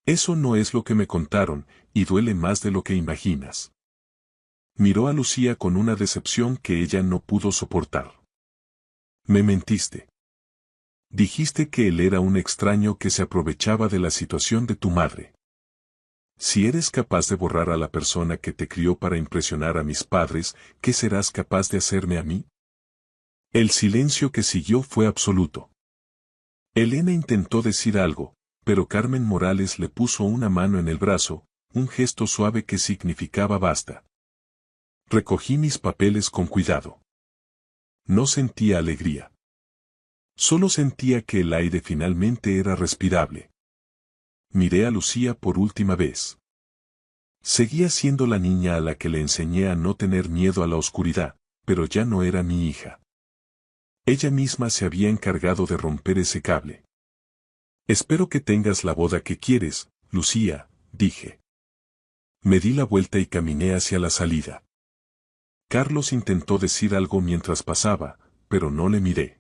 Eso no es lo que me contaron, y duele más de lo que imaginas. Miró a Lucía con una decepción que ella no pudo soportar. Me mentiste. Dijiste que él era un extraño que se aprovechaba de la situación de tu madre. Si eres capaz de borrar a la persona que te crió para impresionar a mis padres, ¿qué serás capaz de hacerme a mí? El silencio que siguió fue absoluto. Elena intentó decir algo, pero Carmen Morales le puso una mano en el brazo, un gesto suave que significaba basta. Recogí mis papeles con cuidado. No sentía alegría. Solo sentía que el aire finalmente era respirable. Miré a Lucía por última vez. Seguía siendo la niña a la que le enseñé a no tener miedo a la oscuridad, pero ya no era mi hija. Ella misma se había encargado de romper ese cable. Espero que tengas la boda que quieres, Lucía, dije. Me di la vuelta y caminé hacia la salida. Carlos intentó decir algo mientras pasaba, pero no le miré.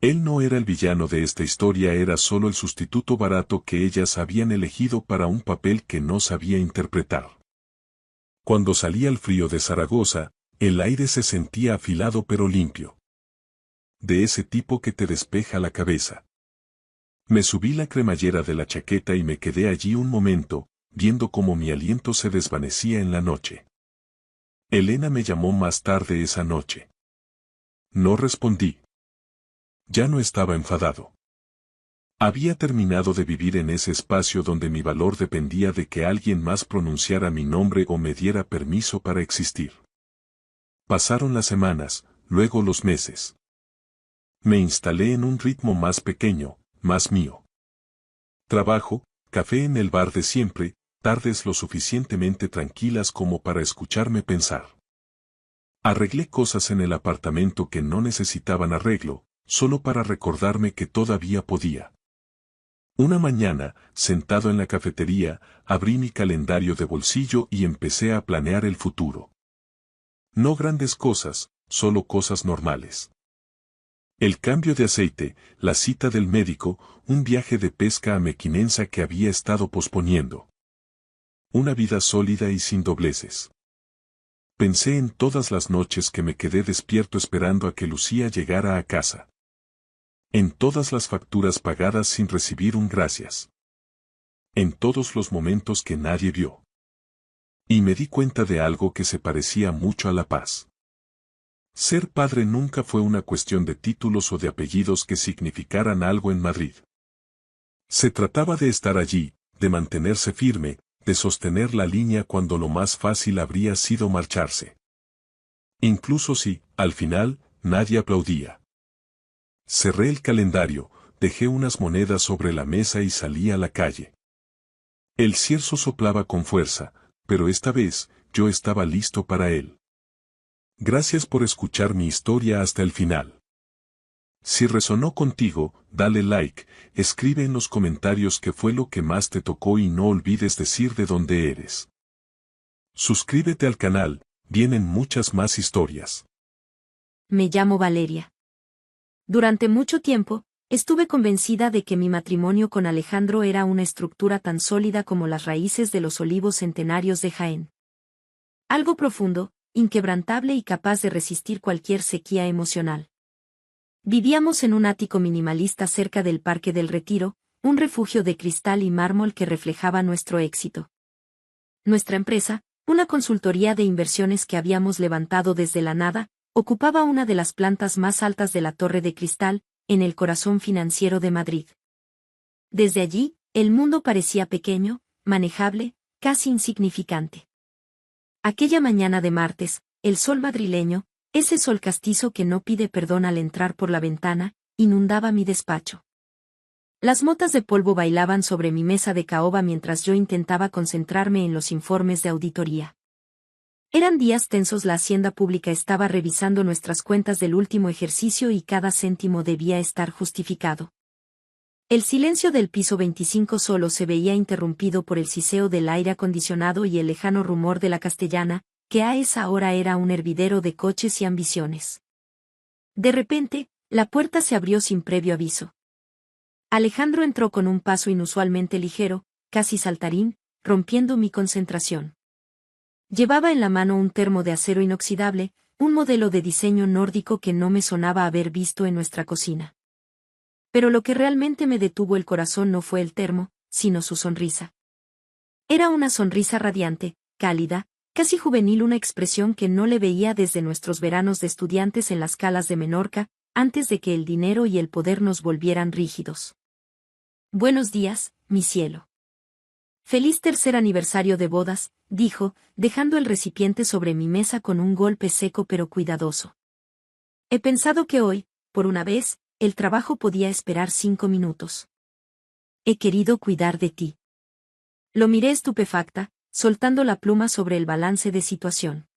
Él no era el villano de esta historia, era solo el sustituto barato que ellas habían elegido para un papel que no sabía interpretar. Cuando salí al frío de Zaragoza, el aire se sentía afilado pero limpio. De ese tipo que te despeja la cabeza. Me subí la cremallera de la chaqueta y me quedé allí un momento, viendo cómo mi aliento se desvanecía en la noche. Elena me llamó más tarde esa noche. No respondí. Ya no estaba enfadado. Había terminado de vivir en ese espacio donde mi valor dependía de que alguien más pronunciara mi nombre o me diera permiso para existir. Pasaron las semanas, luego los meses. Me instalé en un ritmo más pequeño, más mío. Trabajo, café en el bar de siempre, tardes lo suficientemente tranquilas como para escucharme pensar. Arreglé cosas en el apartamento que no necesitaban arreglo, solo para recordarme que todavía podía. Una mañana, sentado en la cafetería, abrí mi calendario de bolsillo y empecé a planear el futuro. No grandes cosas, solo cosas normales. El cambio de aceite, la cita del médico, un viaje de pesca a Mequinenza que había estado posponiendo. Una vida sólida y sin dobleces. Pensé en todas las noches que me quedé despierto esperando a que Lucía llegara a casa. En todas las facturas pagadas sin recibir un gracias. En todos los momentos que nadie vio. Y me di cuenta de algo que se parecía mucho a la paz. Ser padre nunca fue una cuestión de títulos o de apellidos que significaran algo en Madrid. Se trataba de estar allí, de mantenerse firme, de sostener la línea cuando lo más fácil habría sido marcharse. Incluso si, al final, nadie aplaudía. Cerré el calendario, dejé unas monedas sobre la mesa y salí a la calle. El cierzo soplaba con fuerza, pero esta vez, yo estaba listo para él. Gracias por escuchar mi historia hasta el final. Si resonó contigo, dale like, escribe en los comentarios qué fue lo que más te tocó y no olvides decir de dónde eres. Suscríbete al canal, vienen muchas más historias. Me llamo Valeria. Durante mucho tiempo, estuve convencida de que mi matrimonio con Alejandro era una estructura tan sólida como las raíces de los olivos centenarios de Jaén. Algo profundo, inquebrantable y capaz de resistir cualquier sequía emocional. Vivíamos en un ático minimalista cerca del Parque del Retiro, un refugio de cristal y mármol que reflejaba nuestro éxito. Nuestra empresa, una consultoría de inversiones que habíamos levantado desde la nada, ocupaba una de las plantas más altas de la Torre de Cristal, en el corazón financiero de Madrid. Desde allí, el mundo parecía pequeño, manejable, casi insignificante. Aquella mañana de martes, el sol madrileño, ese sol castizo que no pide perdón al entrar por la ventana, inundaba mi despacho. Las motas de polvo bailaban sobre mi mesa de caoba mientras yo intentaba concentrarme en los informes de auditoría. Eran días tensos, la hacienda pública estaba revisando nuestras cuentas del último ejercicio y cada céntimo debía estar justificado. El silencio del piso 25 solo se veía interrumpido por el siseo del aire acondicionado y el lejano rumor de la Castellana, que a esa hora era un hervidero de coches y ambiciones. De repente, la puerta se abrió sin previo aviso. Alejandro entró con un paso inusualmente ligero, casi saltarín, rompiendo mi concentración. Llevaba en la mano un termo de acero inoxidable, un modelo de diseño nórdico que no me sonaba haber visto en nuestra cocina. Pero lo que realmente me detuvo el corazón no fue el termo, sino su sonrisa. Era una sonrisa radiante, cálida, casi juvenil, una expresión que no le veía desde nuestros veranos de estudiantes en las calas de Menorca, antes de que el dinero y el poder nos volvieran rígidos. Buenos días, mi cielo. Feliz tercer aniversario de bodas, dijo, dejando el recipiente sobre mi mesa con un golpe seco pero cuidadoso. He pensado que hoy, por una vez, el trabajo podía esperar 5 minutos. He querido cuidar de ti. Lo miré estupefacta, soltando la pluma sobre el balance de situación.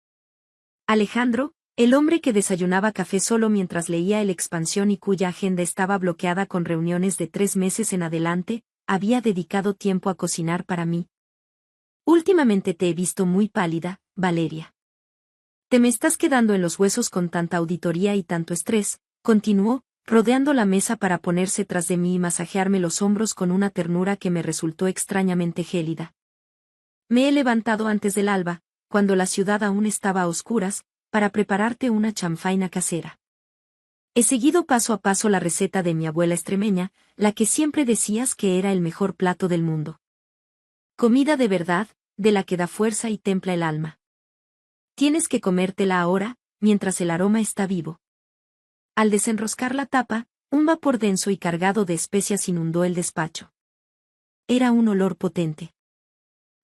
Alejandro, el hombre que desayunaba café solo mientras leía El Expansión y cuya agenda estaba bloqueada con reuniones de 3 meses en adelante, había dedicado tiempo a cocinar para mí. Últimamente te he visto muy pálida, Valeria. Te me estás quedando en los huesos con tanta auditoría y tanto estrés, continuó, rodeando la mesa para ponerse tras de mí y masajearme los hombros con una ternura que me resultó extrañamente gélida. Me he levantado antes del alba, cuando la ciudad aún estaba a oscuras, para prepararte una chanfaina casera. He seguido paso a paso la receta de mi abuela extremeña, la que siempre decías que era el mejor plato del mundo. Comida de verdad, de la que da fuerza y templa el alma. Tienes que comértela ahora, mientras el aroma está vivo. Al desenroscar la tapa, un vapor denso y cargado de especias inundó el despacho. Era un olor potente.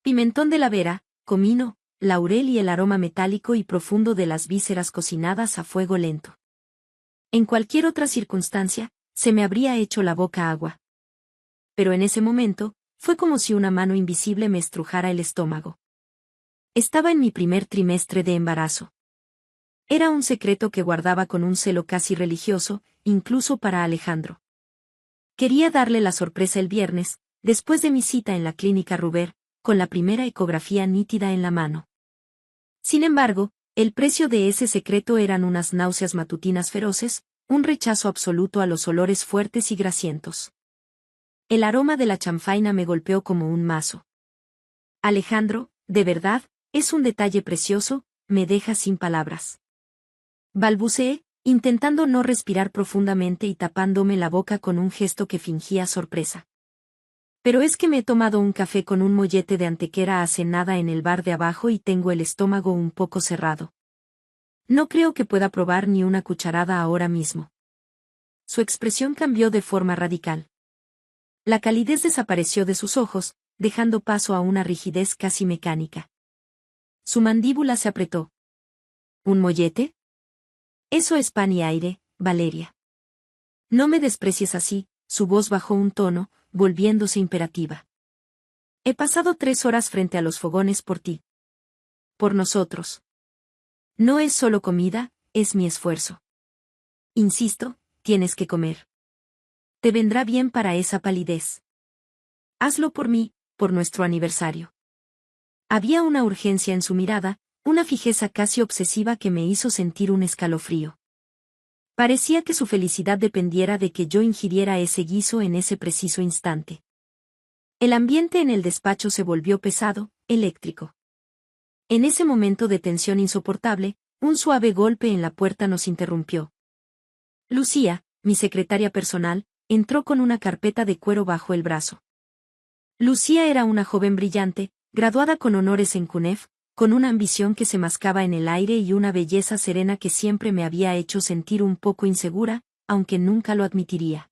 Pimentón de la vera, comino, laurel y el aroma metálico y profundo de las vísceras cocinadas a fuego lento. En cualquier otra circunstancia, se me habría hecho la boca agua. Pero en ese momento, fue como si una mano invisible me estrujara el estómago. Estaba en mi primer trimestre de embarazo. Era un secreto que guardaba con un celo casi religioso, incluso para Alejandro. Quería darle la sorpresa el viernes, después de mi cita en la clínica Ruber, con la primera ecografía nítida en la mano. Sin embargo, el precio de ese secreto eran unas náuseas matutinas feroces, un rechazo absoluto a los olores fuertes y grasientos. El aroma de la chanfaina me golpeó como un mazo. Alejandro, de verdad, es un detalle precioso, me deja sin palabras. Balbuceé, intentando no respirar profundamente y tapándome la boca con un gesto que fingía sorpresa. Pero es que me he tomado un café con un mollete de antequera hace nada en el bar de abajo y tengo el estómago un poco cerrado. No creo que pueda probar ni una cucharada ahora mismo. Su expresión cambió de forma radical. La calidez desapareció de sus ojos, dejando paso a una rigidez casi mecánica. Su mandíbula se apretó. ¿Un mollete? Eso es pan y aire, Valeria. No me desprecies así, su voz bajó un tono, volviéndose imperativa. He pasado 3 horas frente a los fogones por ti. Por nosotros. No es solo comida, es mi esfuerzo. Insisto, tienes que comer. Te vendrá bien para esa palidez. Hazlo por mí, por nuestro aniversario. Había una urgencia en su mirada, una fijeza casi obsesiva que me hizo sentir un escalofrío. Parecía que su felicidad dependiera de que yo ingiriera ese guiso en ese preciso instante. El ambiente en el despacho se volvió pesado, eléctrico. En ese momento de tensión insoportable, un suave golpe en la puerta nos interrumpió. Lucía, mi secretaria personal, entró con una carpeta de cuero bajo el brazo. Lucía era una joven brillante, graduada con honores en CUNEF, con una ambición que se mascaba en el aire y una belleza serena que siempre me había hecho sentir un poco insegura, aunque nunca lo admitiría.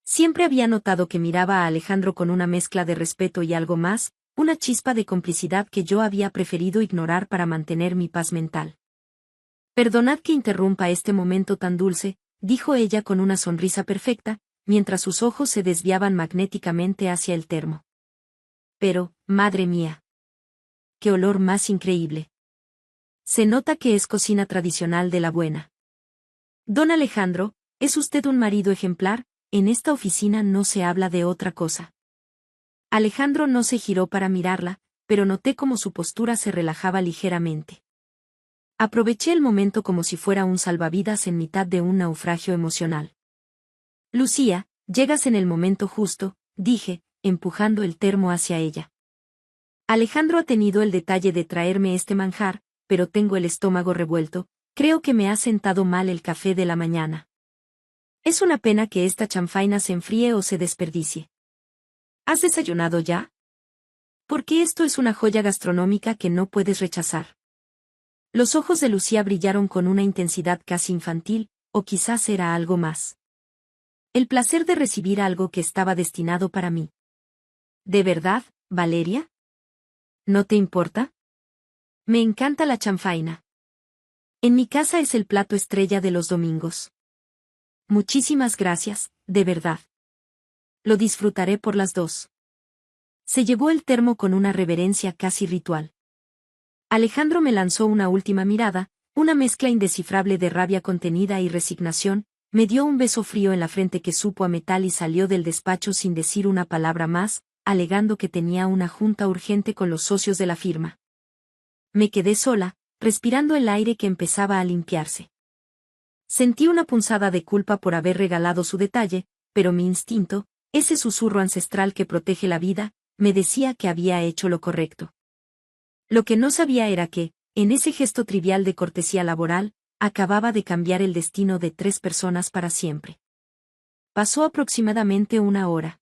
Siempre había notado que miraba a Alejandro con una mezcla de respeto y algo más, una chispa de complicidad que yo había preferido ignorar para mantener mi paz mental. Perdonad que interrumpa este momento tan dulce, dijo ella con una sonrisa perfecta, mientras sus ojos se desviaban magnéticamente hacia el termo. Pero, madre mía. ¡Qué olor más increíble! Se nota que es cocina tradicional de la buena. Don Alejandro, ¿es usted un marido ejemplar? En esta oficina no se habla de otra cosa. Alejandro no se giró para mirarla, pero noté cómo su postura se relajaba ligeramente. Aproveché el momento como si fuera un salvavidas en mitad de un naufragio emocional. Lucía, llegas en el momento justo, dije, empujando el termo hacia ella. Alejandro ha tenido el detalle de traerme este manjar, pero tengo el estómago revuelto, creo que me ha sentado mal el café de la mañana. Es una pena que esta chanfaina se enfríe o se desperdicie. ¿Has desayunado ya? Porque esto es una joya gastronómica que no puedes rechazar. Los ojos de Lucía brillaron con una intensidad casi infantil, o quizás era algo más. El placer de recibir algo que estaba destinado para mí. ¿De verdad, Valeria? ¿No te importa? Me encanta la chanfaina. En mi casa es el plato estrella de los domingos. Muchísimas gracias, de verdad. Lo disfrutaré por las dos. Se llevó el termo con una reverencia casi ritual. Alejandro me lanzó una última mirada, una mezcla indescifrable de rabia contenida y resignación, me dio un beso frío en la frente que supo a metal y salió del despacho sin decir una palabra más, alegando que tenía una junta urgente con los socios de la firma. Me quedé sola, respirando el aire que empezaba a limpiarse. Sentí una punzada de culpa por haber regalado su detalle, pero mi instinto, ese susurro ancestral que protege la vida, me decía que había hecho lo correcto. Lo que no sabía era que, en ese gesto trivial de cortesía laboral, acababa de cambiar el destino de 3 personas para siempre. Pasó aproximadamente 1 hora.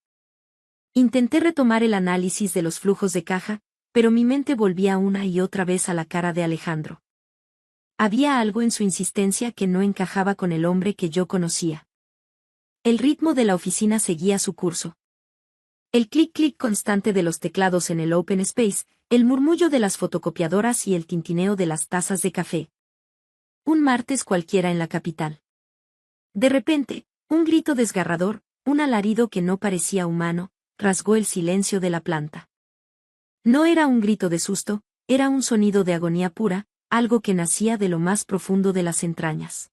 Intenté retomar el análisis de los flujos de caja, pero mi mente volvía una y otra vez a la cara de Alejandro. Había algo en su insistencia que no encajaba con el hombre que yo conocía. El ritmo de la oficina seguía su curso. El clic-clic constante de los teclados en el open space, el murmullo de las fotocopiadoras y el tintineo de las tazas de café. Un martes cualquiera en la capital. De repente, un grito desgarrador, un alarido que no parecía humano, rasgó el silencio de la planta. No era un grito de susto, era un sonido de agonía pura, algo que nacía de lo más profundo de las entrañas.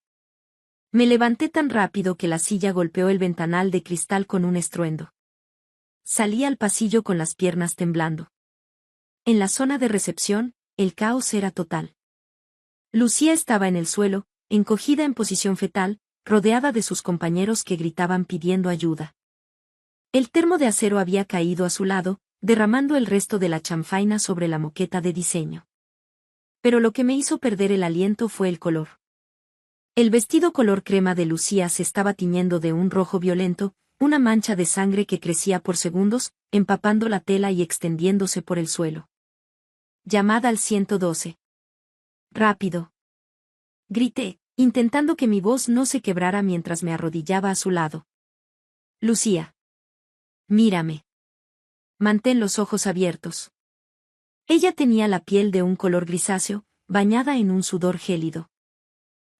Me levanté tan rápido que la silla golpeó el ventanal de cristal con un estruendo. Salí al pasillo con las piernas temblando. En la zona de recepción, el caos era total. Lucía estaba en el suelo, encogida en posición fetal, rodeada de sus compañeros que gritaban pidiendo ayuda. El termo de acero había caído a su lado, derramando el resto de la chanfaina sobre la moqueta de diseño. Pero lo que me hizo perder el aliento fue el color. El vestido color crema de Lucía se estaba tiñendo de un rojo violento, una mancha de sangre que crecía por segundos, empapando la tela y extendiéndose por el suelo. Llamada al 112. Rápido. Grité, intentando que mi voz no se quebrara mientras me arrodillaba a su lado. Lucía. Mírame. Mantén los ojos abiertos. Ella tenía la piel de un color grisáceo, bañada en un sudor gélido.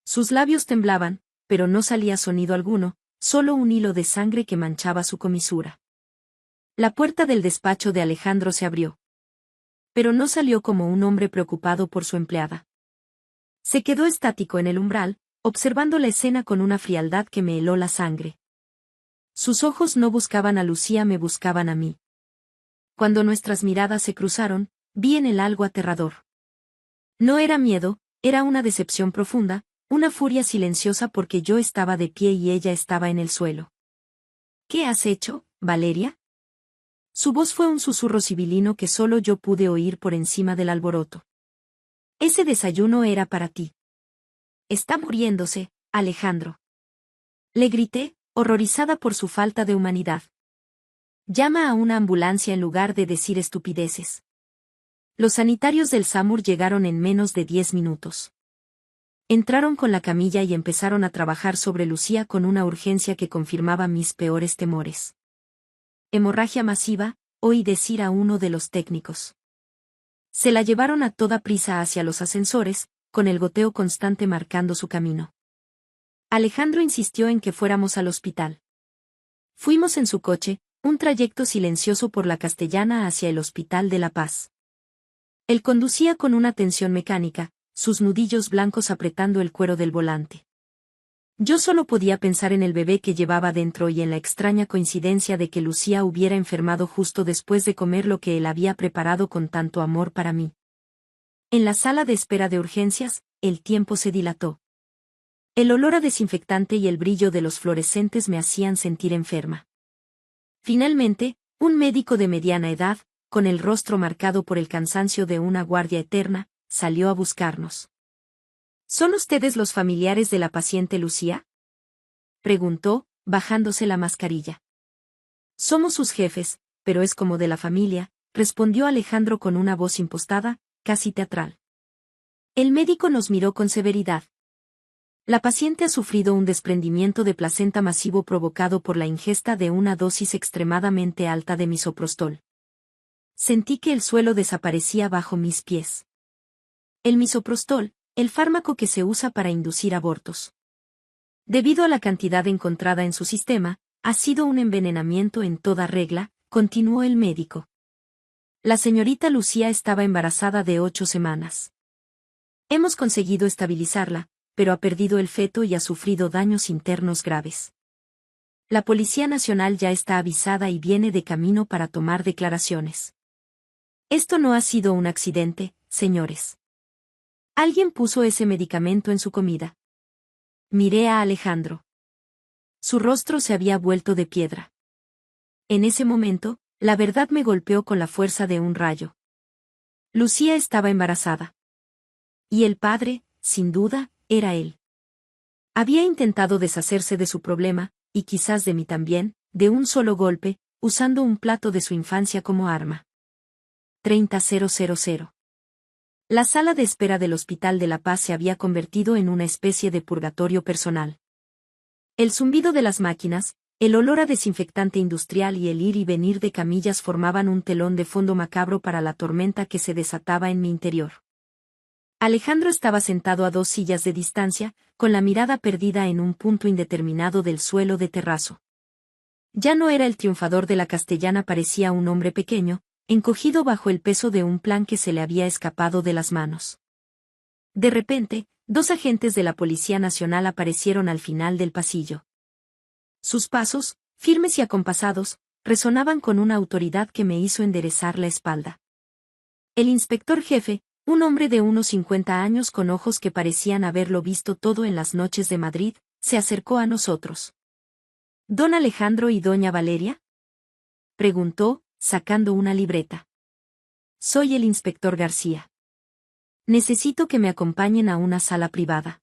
Sus labios temblaban, pero no salía sonido alguno, solo un hilo de sangre que manchaba su comisura. La puerta del despacho de Alejandro se abrió. Pero no salió como un hombre preocupado por su empleada. Se quedó estático en el umbral, observando la escena con una frialdad que me heló la sangre. Sus ojos no buscaban a Lucía, me buscaban a mí. Cuando nuestras miradas se cruzaron, vi en él algo aterrador. No era miedo, era una decepción profunda, una furia silenciosa porque yo estaba de pie y ella estaba en el suelo. ¿Qué has hecho, Valeria? Su voz fue un susurro sibilino que solo yo pude oír por encima del alboroto. Ese desayuno era para ti. Está muriéndose, Alejandro. Le grité, horrorizada por su falta de humanidad. Llama a una ambulancia en lugar de decir estupideces. Los sanitarios del SAMUR llegaron en menos de 10 minutos. Entraron con la camilla y empezaron a trabajar sobre Lucía con una urgencia que confirmaba mis peores temores. Hemorragia masiva, oí decir a uno de los técnicos. Se la llevaron a toda prisa hacia los ascensores, con el goteo constante marcando su camino. Alejandro insistió en que fuéramos al hospital. Fuimos en su coche, un trayecto silencioso por la Castellana hacia el Hospital de La Paz. Él conducía con una tensión mecánica, sus nudillos blancos apretando el cuero del volante. Yo solo podía pensar en el bebé que llevaba dentro y en la extraña coincidencia de que Lucía hubiera enfermado justo después de comer lo que él había preparado con tanto amor para mí. En la sala de espera de urgencias, el tiempo se dilató. El olor a desinfectante y el brillo de los fluorescentes me hacían sentir enferma. Finalmente, un médico de mediana edad, con el rostro marcado por el cansancio de una guardia eterna, salió a buscarnos. ¿Son ustedes los familiares de la paciente Lucía? Preguntó, bajándose la mascarilla. Somos sus jefes, pero es como de la familia, respondió Alejandro con una voz impostada, casi teatral. El médico nos miró con severidad. La paciente ha sufrido un desprendimiento de placenta masivo provocado por la ingesta de una dosis extremadamente alta de misoprostol. Sentí que el suelo desaparecía bajo mis pies. El misoprostol, el fármaco que se usa para inducir abortos. Debido a la cantidad encontrada en su sistema, ha sido un envenenamiento en toda regla, continuó el médico. La señorita Lucía estaba embarazada de 8 semanas. Hemos conseguido estabilizarla, pero ha perdido el feto y ha sufrido daños internos graves. La Policía Nacional ya está avisada y viene de camino para tomar declaraciones. Esto no ha sido un accidente, señores. Alguien puso ese medicamento en su comida. Miré a Alejandro. Su rostro se había vuelto de piedra. En ese momento, la verdad me golpeó con la fuerza de un rayo. Lucía estaba embarazada. Y el padre, sin duda, era él. Había intentado deshacerse de su problema, y quizás de mí también, de un solo golpe, usando un plato de su infancia como arma. 30.000. La sala de espera del Hospital de La Paz se había convertido en una especie de purgatorio personal. El zumbido de las máquinas, el olor a desinfectante industrial y el ir y venir de camillas formaban un telón de fondo macabro para la tormenta que se desataba en mi interior. Alejandro estaba sentado a 2 sillas de distancia, con la mirada perdida en un punto indeterminado del suelo de terrazo. Ya no era el triunfador de la Castellana, parecía un hombre pequeño, encogido bajo el peso de un plan que se le había escapado de las manos. De repente, dos agentes de la Policía Nacional aparecieron al final del pasillo. Sus pasos, firmes y acompasados, resonaban con una autoridad que me hizo enderezar la espalda. El inspector jefe, un hombre de unos 50 años con ojos que parecían haberlo visto todo en las noches de Madrid, se acercó a nosotros. ¿Don Alejandro y doña Valeria?, preguntó, sacando una libreta. Soy el inspector García. Necesito que me acompañen a una sala privada.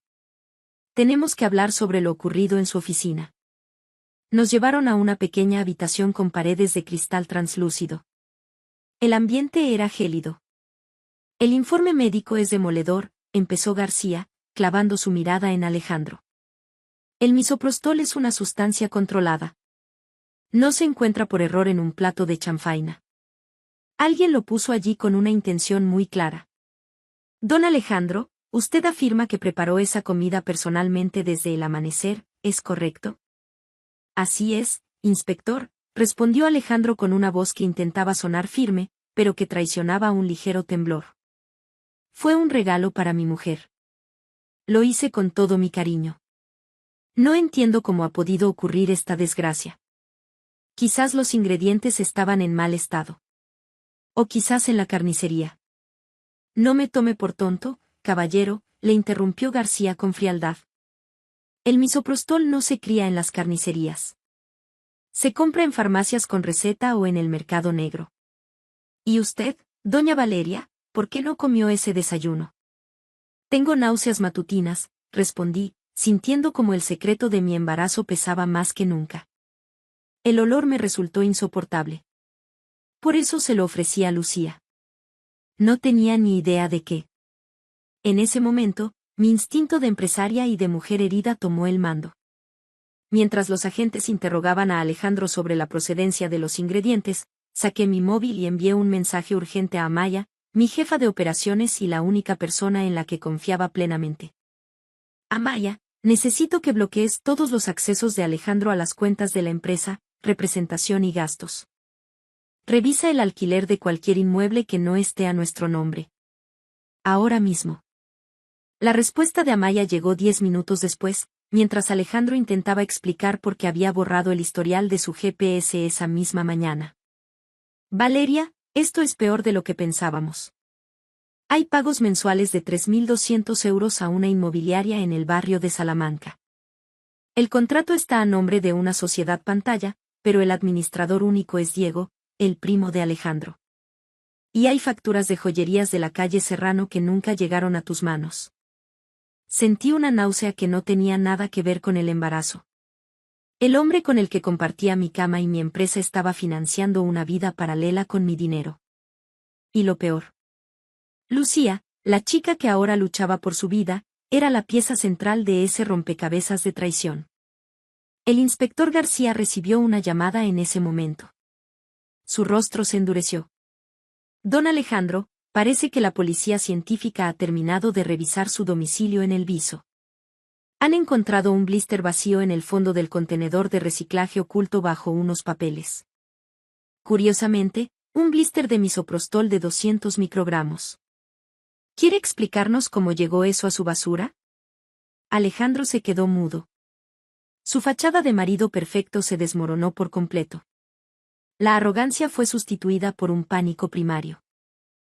Tenemos que hablar sobre lo ocurrido en su oficina. Nos llevaron a una pequeña habitación con paredes de cristal translúcido. El ambiente era gélido. El informe médico es demoledor, empezó García, clavando su mirada en Alejandro. El misoprostol es una sustancia controlada. No se encuentra por error en un plato de chanfaina. Alguien lo puso allí con una intención muy clara. Don Alejandro, usted afirma que preparó esa comida personalmente desde el amanecer, ¿es correcto? Así es, inspector, respondió Alejandro con una voz que intentaba sonar firme, pero que traicionaba un ligero temblor. Fue un regalo para mi mujer. Lo hice con todo mi cariño. No entiendo cómo ha podido ocurrir esta desgracia. Quizás los ingredientes estaban en mal estado. O quizás en la carnicería. No me tome por tonto, caballero, le interrumpió García con frialdad. El misoprostol no se cría en las carnicerías. Se compra en farmacias con receta o en el mercado negro. ¿Y usted, doña Valeria, por qué no comió ese desayuno? Tengo náuseas matutinas, respondí, sintiendo como el secreto de mi embarazo pesaba más que nunca. El olor me resultó insoportable. Por eso se lo ofrecí a Lucía. No tenía ni idea de qué. En ese momento, mi instinto de empresaria y de mujer herida tomó el mando. Mientras los agentes interrogaban a Alejandro sobre la procedencia de los ingredientes, saqué mi móvil y envié un mensaje urgente a Amaya, mi jefa de operaciones y la única persona en la que confiaba plenamente. Amaya, necesito que bloquees todos los accesos de Alejandro a las cuentas de la empresa, representación y gastos. Revisa el alquiler de cualquier inmueble que no esté a nuestro nombre. Ahora mismo. La respuesta de Amaya llegó 10 minutos después, mientras Alejandro intentaba explicar por qué había borrado el historial de su GPS esa misma mañana. Valeria, esto es peor de lo que pensábamos. Hay pagos mensuales de 3.200 euros a una inmobiliaria en el barrio de Salamanca. El contrato está a nombre de una sociedad pantalla, pero el administrador único es Diego, el primo de Alejandro. Y hay facturas de joyerías de la calle Serrano que nunca llegaron a tus manos. Sentí una náusea que no tenía nada que ver con el embarazo. El hombre con el que compartía mi cama y mi empresa estaba financiando una vida paralela con mi dinero. Y lo peor. Lucía, la chica que ahora luchaba por su vida, era la pieza central de ese rompecabezas de traición. El inspector García recibió una llamada en ese momento. Su rostro se endureció. Don Alejandro, parece que la policía científica ha terminado de revisar su domicilio en El Viso. Han encontrado un blister vacío en el fondo del contenedor de reciclaje oculto bajo unos papeles. Curiosamente, un blister de misoprostol de 200 microgramos. ¿Quiere explicarnos cómo llegó eso a su basura? Alejandro se quedó mudo. Su fachada de marido perfecto se desmoronó por completo. La arrogancia fue sustituida por un pánico primario.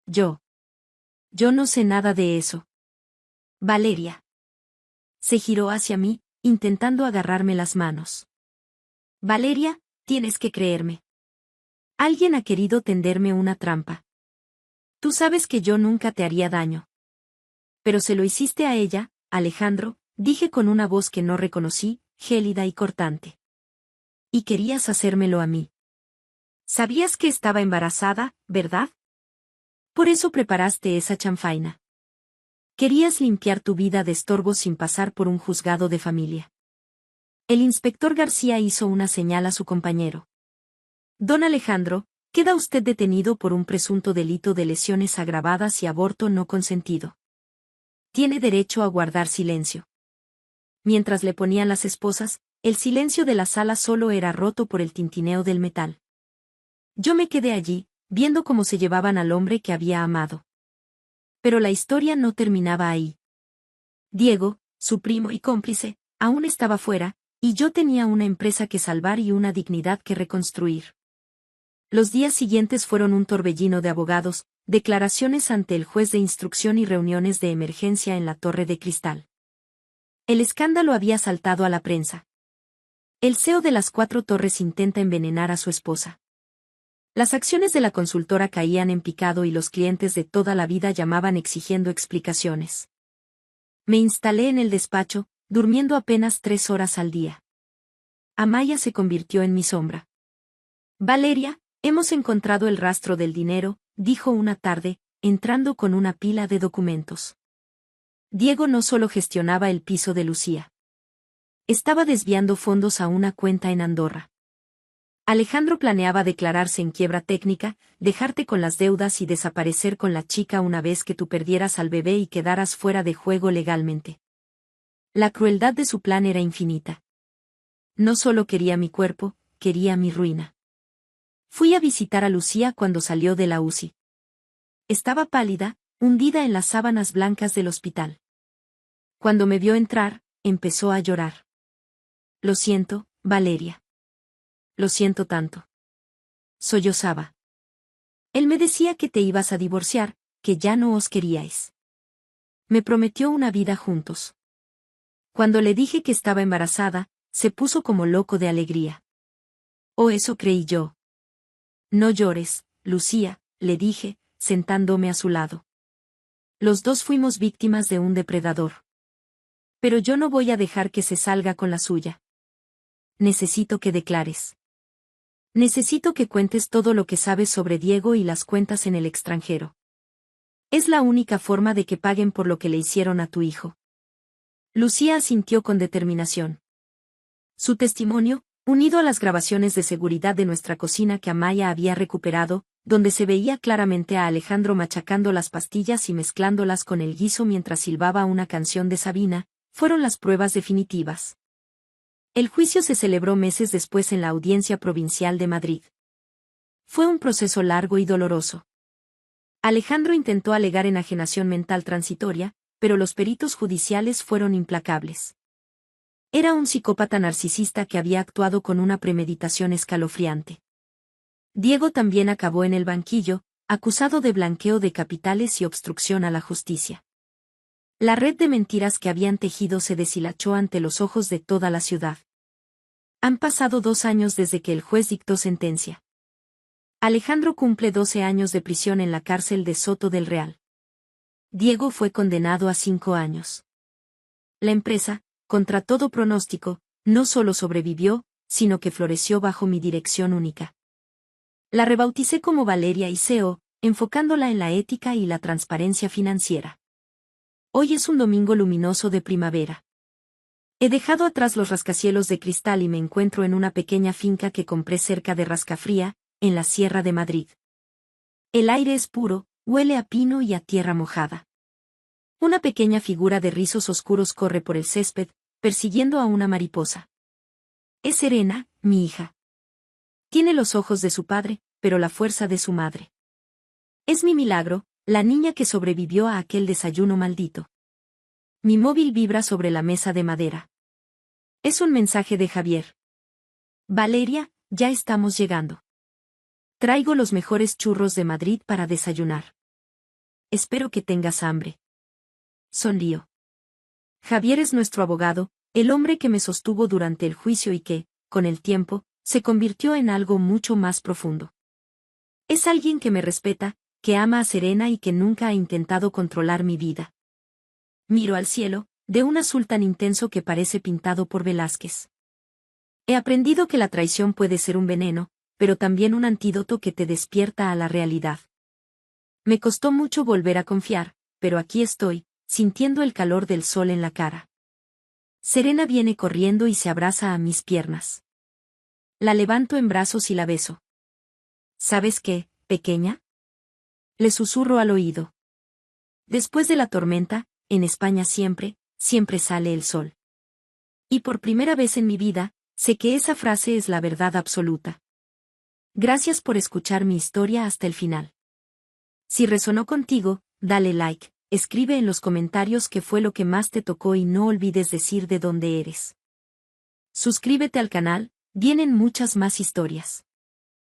Yo no sé nada de eso. Valeria. Se giró hacia mí, intentando agarrarme las manos. Valeria, tienes que creerme. Alguien ha querido tenderme una trampa. Tú sabes que yo nunca te haría daño. Pero se lo hiciste a ella, Alejandro, dije con una voz que no reconocí, gélida y cortante. Y querías hacérmelo a mí. Sabías que estaba embarazada, ¿verdad? Por eso preparaste esa chanfaina. Querías limpiar tu vida de estorbos sin pasar por un juzgado de familia. El inspector García hizo una señal a su compañero. Don Alejandro, queda usted detenido por un presunto delito de lesiones agravadas y aborto no consentido. Tiene derecho a guardar silencio. Mientras le ponían las esposas, el silencio de la sala solo era roto por el tintineo del metal. Yo me quedé allí, viendo cómo se llevaban al hombre que había amado. Pero la historia no terminaba ahí. Diego, su primo y cómplice, aún estaba fuera, y yo tenía una empresa que salvar y una dignidad que reconstruir. Los días siguientes fueron un torbellino de abogados, declaraciones ante el juez de instrucción y reuniones de emergencia en la Torre de Cristal. El escándalo había saltado a la prensa. El CEO de las 4 Torres intenta envenenar a su esposa. Las acciones de la consultora caían en picado y los clientes de toda la vida llamaban exigiendo explicaciones. Me instalé en el despacho, durmiendo apenas 3 horas al día. Amaya se convirtió en mi sombra. Valeria, hemos encontrado el rastro del dinero, dijo una tarde, entrando con una pila de documentos. Diego no solo gestionaba el piso de Lucía. Estaba desviando fondos a una cuenta en Andorra. Alejandro planeaba declararse en quiebra técnica, dejarte con las deudas y desaparecer con la chica una vez que tú perdieras al bebé y quedaras fuera de juego legalmente. La crueldad de su plan era infinita. No solo quería mi cuerpo, quería mi ruina. Fui a visitar a Lucía cuando salió de la UCI. Estaba pálida, hundida en las sábanas blancas del hospital. Cuando me vio entrar, empezó a llorar. Lo siento, Valeria. Lo siento tanto. Sollozaba. Él me decía que te ibas a divorciar, que ya no os queríais. Me prometió una vida juntos. Cuando le dije que estaba embarazada, se puso como loco de alegría. Oh, eso creí yo. No llores, Lucía, le dije, sentándome a su lado. Los dos fuimos víctimas de un depredador. Pero yo no voy a dejar que se salga con la suya. Necesito que declares. Necesito que cuentes todo lo que sabes sobre Diego y las cuentas en el extranjero. Es la única forma de que paguen por lo que le hicieron a tu hijo. Lucía asintió con determinación. Su testimonio, unido a las grabaciones de seguridad de nuestra cocina que Amaya había recuperado, donde se veía claramente a Alejandro machacando las pastillas y mezclándolas con el guiso mientras silbaba una canción de Sabina, fueron las pruebas definitivas. El juicio se celebró meses después en la Audiencia Provincial de Madrid. Fue un proceso largo y doloroso. Alejandro intentó alegar enajenación mental transitoria, pero los peritos judiciales fueron implacables. Era un psicópata narcisista que había actuado con una premeditación escalofriante. Diego también acabó en el banquillo, acusado de blanqueo de capitales y obstrucción a la justicia. La red de mentiras que habían tejido se deshilachó ante los ojos de toda la ciudad. Han pasado 2 años desde que el juez dictó sentencia. Alejandro cumple 12 años de prisión en la cárcel de Soto del Real. Diego fue condenado a 5 años. La empresa, contra todo pronóstico, no solo sobrevivió, sino que floreció bajo mi dirección única. La rebauticé como Valeria y CEO, enfocándola en la ética y la transparencia financiera. Hoy es un domingo luminoso de primavera. He dejado atrás los rascacielos de cristal y me encuentro en una pequeña finca que compré cerca de Rascafría, en la Sierra de Madrid. El aire es puro, huele a pino y a tierra mojada. Una pequeña figura de rizos oscuros corre por el césped, persiguiendo a una mariposa. Es Serena, mi hija. Tiene los ojos de su padre, pero la fuerza de su madre. Es mi milagro, la niña que sobrevivió a aquel desayuno maldito. Mi móvil vibra sobre la mesa de madera. Es un mensaje de Javier. Valeria, ya estamos llegando. Traigo los mejores churros de Madrid para desayunar. Espero que tengas hambre. Sonrío. Javier es nuestro abogado, el hombre que me sostuvo durante el juicio y que, con el tiempo, se convirtió en algo mucho más profundo. Es alguien que me respeta, que ama a Serena y que nunca ha intentado controlar mi vida. Miro al cielo, de un azul tan intenso que parece pintado por Velázquez. He aprendido que la traición puede ser un veneno, pero también un antídoto que te despierta a la realidad. Me costó mucho volver a confiar, pero aquí estoy, sintiendo el calor del sol en la cara. Serena viene corriendo y se abraza a mis piernas. La levanto en brazos y la beso. ¿Sabes qué, pequeña? Le susurro al oído. Después de la tormenta, en España siempre, siempre sale el sol. Y por primera vez en mi vida, sé que esa frase es la verdad absoluta. Gracias por escuchar mi historia hasta el final. Si resonó contigo, dale like, escribe en los comentarios qué fue lo que más te tocó y no olvides decir de dónde eres. Suscríbete al canal, vienen muchas más historias.